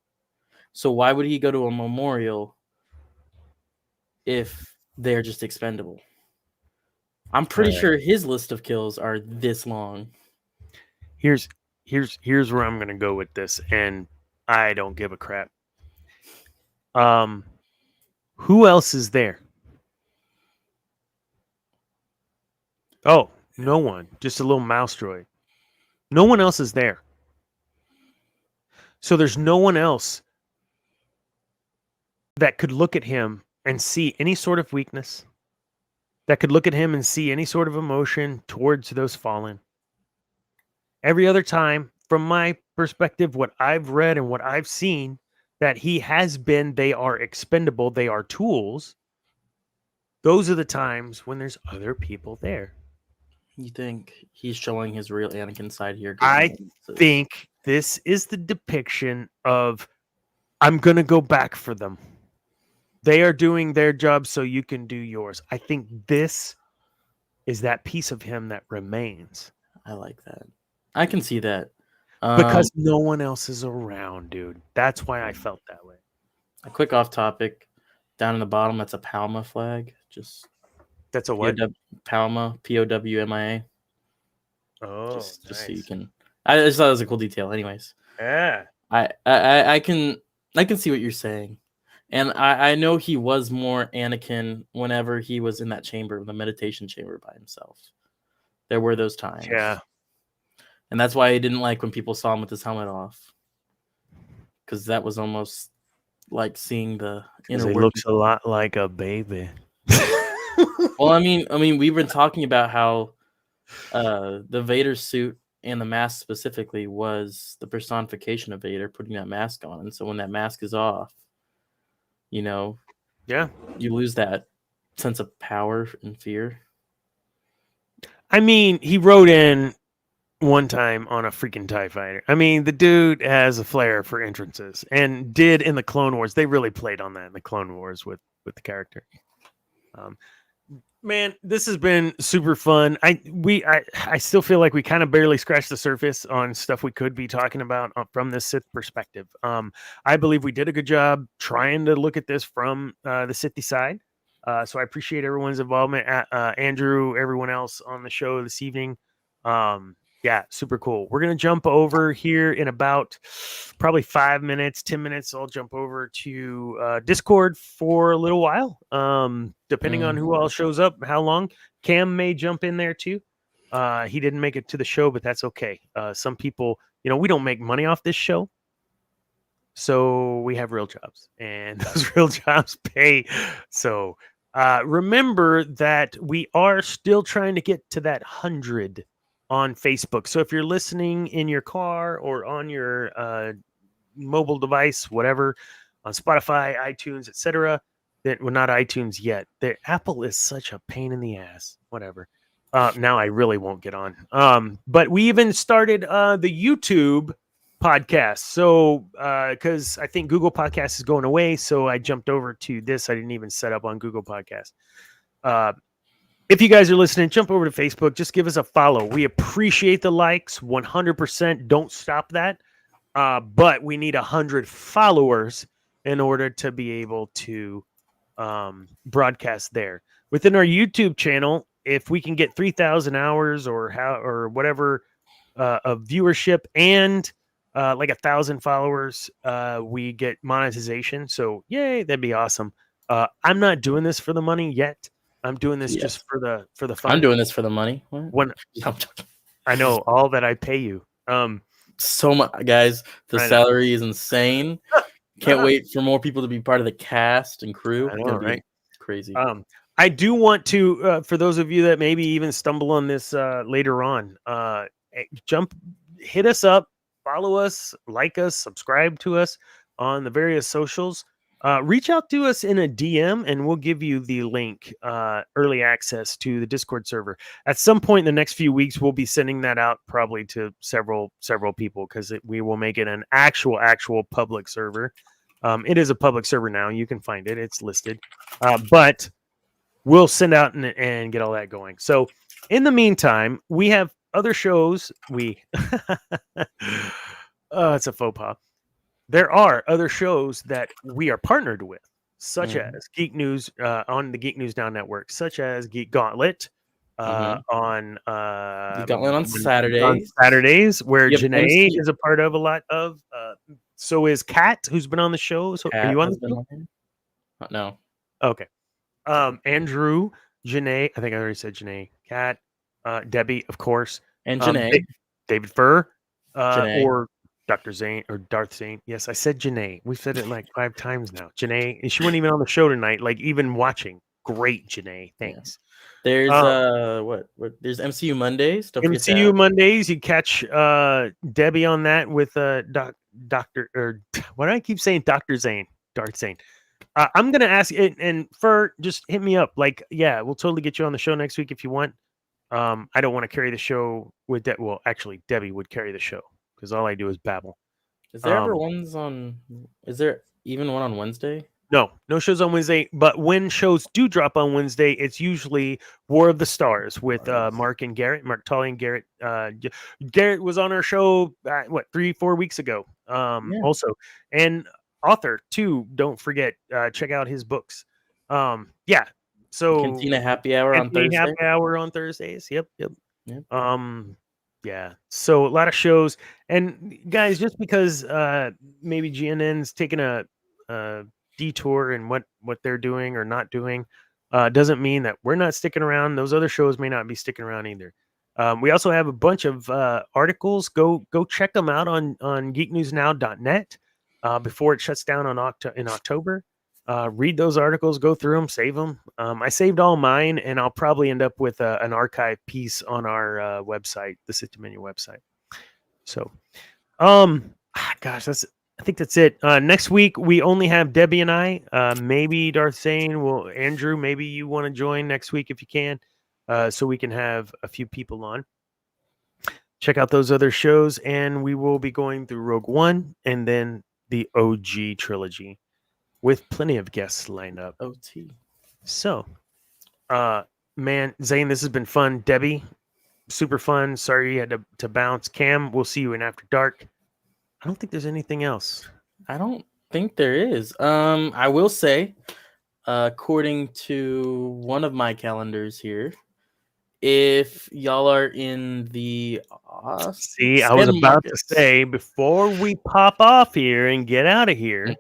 So why would he go to a memorial if they're just expendable? I'm pretty sure his list of kills are this long. Here's where I'm gonna go with this, and I don't give a crap. Who else is there? Oh, no one. Just a little mouse droid. No one else is there. So there's no one else that could look at him and see any sort of weakness, that could look at him and see any sort of emotion towards those fallen. Every other time, from my perspective, what I've read and what I've seen, that he has been, they are expendable, they are tools. Those are the times when there's other people there. You think he's showing his real Anakin side here? I think this is the depiction of, I'm going to go back for them. They are doing their job so you can do yours. I think this is that piece of him that remains. I like that. I can see that. Because no one else is around, dude. That's why I felt that way. A quick off topic. Down in the bottom, that's a Palma flag. That's a what? Palma, P-O-W-M-I-A. Oh, just nice. so you can. I just thought it was a cool detail. Anyways, Yeah. I can see what you're saying, and I know he was more Anakin whenever he was in that chamber, the meditation chamber by himself. There were those times. Yeah. And that's why I didn't like when people saw him with his helmet off. Because that was almost like seeing the inner He looks a lot like a baby. Well, I mean, we've been talking about how the Vader suit and the mask specifically was the personification of Vader, putting that mask on. And so when that mask is off, you know, yeah, you lose that sense of power and fear. I mean, he rode in one time on a freaking TIE fighter. I mean, the dude has a flair for entrances, and did in the Clone Wars. They really played on that in the Clone Wars with the character. Man, this has been super fun. I still feel like we kind of barely scratched the surface on stuff we could be talking about from this Sith perspective. I believe we did a good job trying to look at this from the Sithy side. So I appreciate everyone's involvement. Andrew, everyone else on the show this evening. Yeah, super cool. We're going to jump over here in about probably 5 minutes, 10 minutes. I'll jump over to Discord for a little while, depending on who all shows up, how long. Cam may jump in there too. He didn't make it to the show, but that's okay. Some people, we don't make money off this show. So we have real jobs, and those real jobs pay. So remember that we are still trying to get to that 100 on Facebook. So if you're listening in your car or on your mobile device, whatever, on Spotify, iTunes, etc., that well, not iTunes yet. The Apple is such a pain in the ass. Whatever. Now I really won't get on. But we even started the YouTube podcast. So because I think Google Podcast is going away, so I jumped over to this. I didn't even set up on Google Podcast. If you guys are listening, jump over to Facebook. Just give us a follow. We appreciate the likes 100%. Don't stop that. But we need 100 followers in order to be able to broadcast there. Within our YouTube channel, if we can get 3,000 hours or whatever of viewership and like 1,000 followers, we get monetization. So yay, that'd be awesome. I'm not doing this for the money yet. I'm doing this just for the fun. I'm doing this for the money. I know all that I pay you. So much, guys. The salary is insane. Can't wait for more people to be part of the cast and crew. I know, right? Crazy. I do want to, for those of you that maybe even stumble on this later on, hit us up, follow us, like us, subscribe to us on the various socials. Reach out to us in a DM and we'll give you the link, early access to the Discord server. At some point in the next few weeks, we'll be sending that out probably to several people because we will make it an actual public server. It is a public server now. You can find it. It's listed. But we'll send out and get all that going. So in the meantime, we have other shows. It's a faux pas. There are other shows that we are partnered with, such as Geek News on the Geek News Now network, such as Geek Gauntlet on Geek Gauntlet on Saturdays, where Janae is a part of a lot of. So is Kat, who's been on the show. So are you on the show? No. Okay. Andrew, Janae. I think I already said Janae. Kat, Debbie, of course, and Janae, David Furr, or Dr. Zane or Darth Zane. Yes, I said Janae. We've said it like 5 times now. Janae, and she wasn't even on the show tonight, like even watching. Great, Janae. Thanks. There's what? There's MCU Mondays. MCU Mondays. You catch Debbie on that with Doctor or why do I keep saying Dr. Zane? Darth Zane. I'm gonna ask and Fur, just hit me up. Like, yeah, we'll totally get you on the show next week if you want. I don't want to carry the show with that. Well, actually, Debbie would carry the show because all I do is babble. Is there ever ones on? Is there even one on Wednesday? No shows on Wednesday. But when shows do drop on Wednesday, it's usually War of the Stars with Mark and Garrett, Mark Tolley and Garrett. Garrett was on our show 3-4 weeks ago. Also, and author too. Don't forget, check out his books. So Cantina Happy Hour on Thursday. Happy Hour on Thursdays. Yep. Yeah. So a lot of shows, and guys, just because maybe GNN's taking a detour in what they're doing or not doing, doesn't mean that we're not sticking around. Those other shows may not be sticking around either. We also have a bunch of articles. Go check them out on geeknewsnow.net before it shuts down in October. Read those articles, go through them, save them. I saved all mine, and I'll probably end up with an archive piece on our website, the Sith Dominion website. So, gosh, I think that's it. Next week we only have Debbie and I. Maybe Darth Zane will. Andrew, maybe you want to join next week if you can, so we can have a few people on. Check out those other shows, and we will be going through Rogue One and then the OG trilogy with plenty of guests lined up. OT. So, man, Zane, this has been fun. Debbie, super fun. Sorry you had to bounce. Cam, we'll see you in After Dark. I don't think there's anything else. I don't think there is. I will say, according to one of my calendars here, if y'all are in the see, I was about to say before we pop off here and get out of here,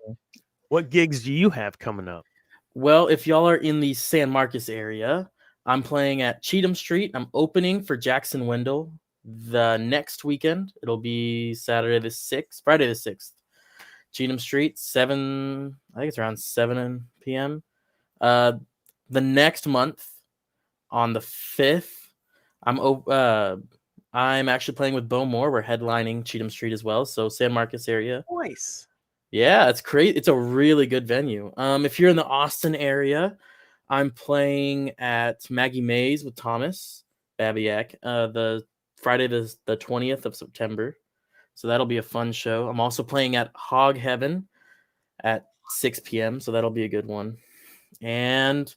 what gigs do you have coming up? Well, if y'all are in the San Marcos area, I'm playing at Cheatham Street. I'm opening for Jackson Wendell the next weekend. It'll be Friday the 6th. Cheatham Street, 7, I think it's around 7 p.m. The next month, on the 5th, I'm actually playing with Bo Moore. We're headlining Cheatham Street as well, so San Marcos area. Nice. Yeah, it's great. It's a really good venue. If you're in the Austin area, I'm playing at Maggie Mays with Thomas Babiak the Friday the 20th of September. So that'll be a fun show. I'm also playing at Hog Heaven at 6 p.m. So that'll be a good one. And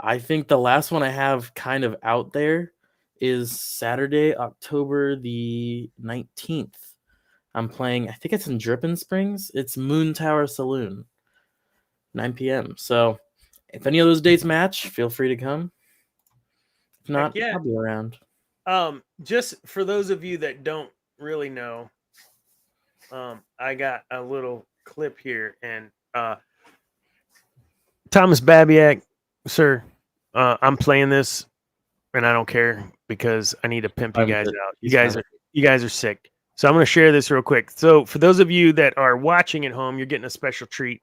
I think the last one I have kind of out there is Saturday, October the 19th. I'm playing, I think it's in Dripping Springs. It's Moon Tower Saloon, 9 p.m. So if any of those dates match, feel free to come. If not, I'll be around. Just for those of you that don't really know, I got a little clip here, and Thomas Babiak, sir, I'm playing this, and I don't care because I need to pimp you guys out. You guys are sick. So I'm going to share this real quick. So for those of you that are watching at home, you're getting a special treat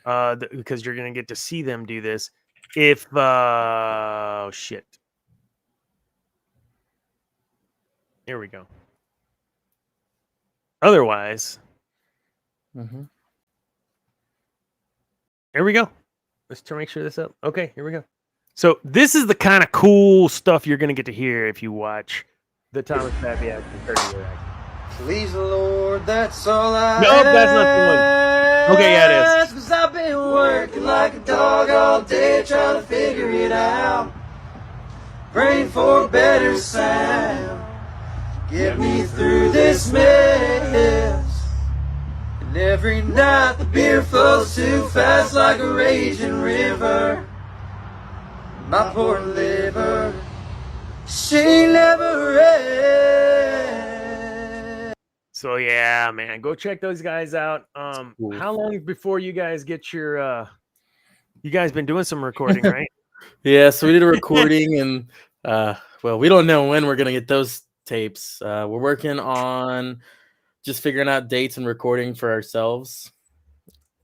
because you're going to get to see them do this. If shit. Here we go. Otherwise, here we go. Let's make sure this up. Okay, here we go. So this is the kind of cool stuff you're going to get to hear if you watch the Thomas Babiak and 30-year act. Please, Lord, that's all I Nope, that's not the one. Okay, yeah, it is. 'Cause I've been working like a dog all day trying to figure it out. Praying for a better sound. Get me through this mess. And every night the beer flows too fast like a raging river. My poor liver, she never rests. So yeah, man, go check those guys out. How long before you guys get your you guys been doing some recording, right? Yeah, so we did a recording and well, we don't know when we're gonna get those tapes. We're working on just figuring out dates and recording for ourselves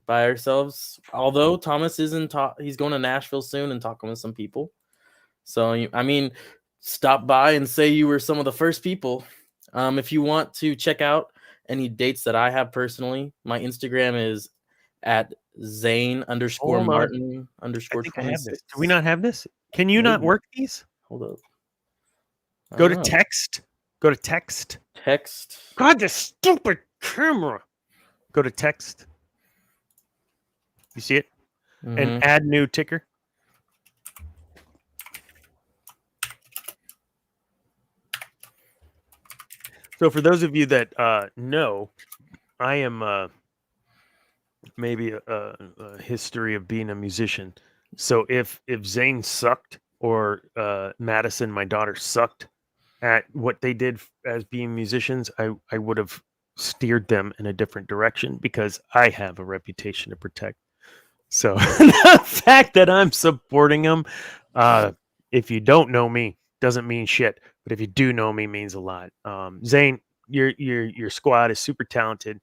by ourselves. Although Thomas isn't he's going to Nashville soon and talking with some people. So I mean, stop by and say you were some of the first people. If you want to check out any dates that I have personally, my Instagram is at Zane_Martin_26. Do we not have this? Can you not work these? Hold up. Go to text. Go to text. Text. God, this stupid camera. Go to text. You see it? And add new ticker. So for those of you that know, I am maybe a history of being a musician. So if Zane sucked or Madison, my daughter, sucked at what they did as being musicians, I would have steered them in a different direction because I have a reputation to protect. So the fact that I'm supporting them, if you don't know me, doesn't mean shit. but if you do know me, means a lot. Zane, your squad is super talented.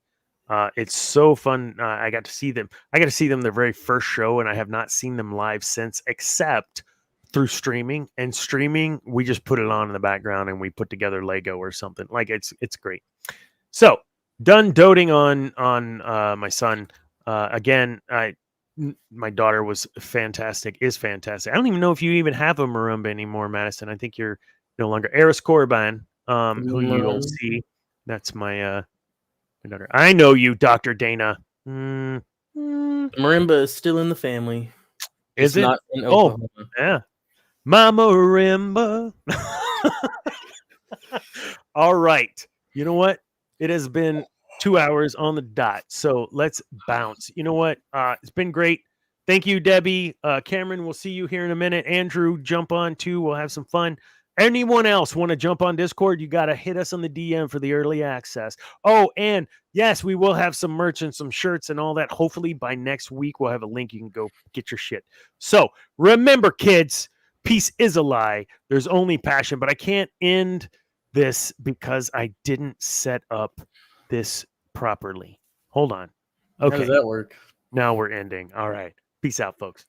It's so fun. I got to see them. I got to see them their very first show, and I have not seen them live since, except through streaming. And streaming, we just put it on in the background and we put together Lego or something. Like it's great. So done doting on my son. Again, my daughter was fantastic. Is fantastic. I don't even know if you even have a Marumba anymore, Madison. I think you're no longer Eris Corban, who you'll see. That's my daughter. I know you, Dr. Dana. Marimba is still in the family. Is Just it? not in Oklahoma. Yeah. Mama Marimba. All right. You know what? It has been 2 hours on the dot. So let's bounce. You know what? It's been great. Thank you, Debbie. Cameron, we'll see you here in a minute. Andrew, jump on too. We'll have some fun. Anyone else want to jump on Discord? You got to hit us on the DM for the early access. Oh, and yes, we will have some merch and some shirts and all that. Hopefully by next week, we'll have a link. You can go get your shit. So remember, kids, peace is a lie. There's only passion, but I can't end this because I didn't set up this properly. Hold on. How Okay. does that work? Now we're ending. All right. Peace out, folks.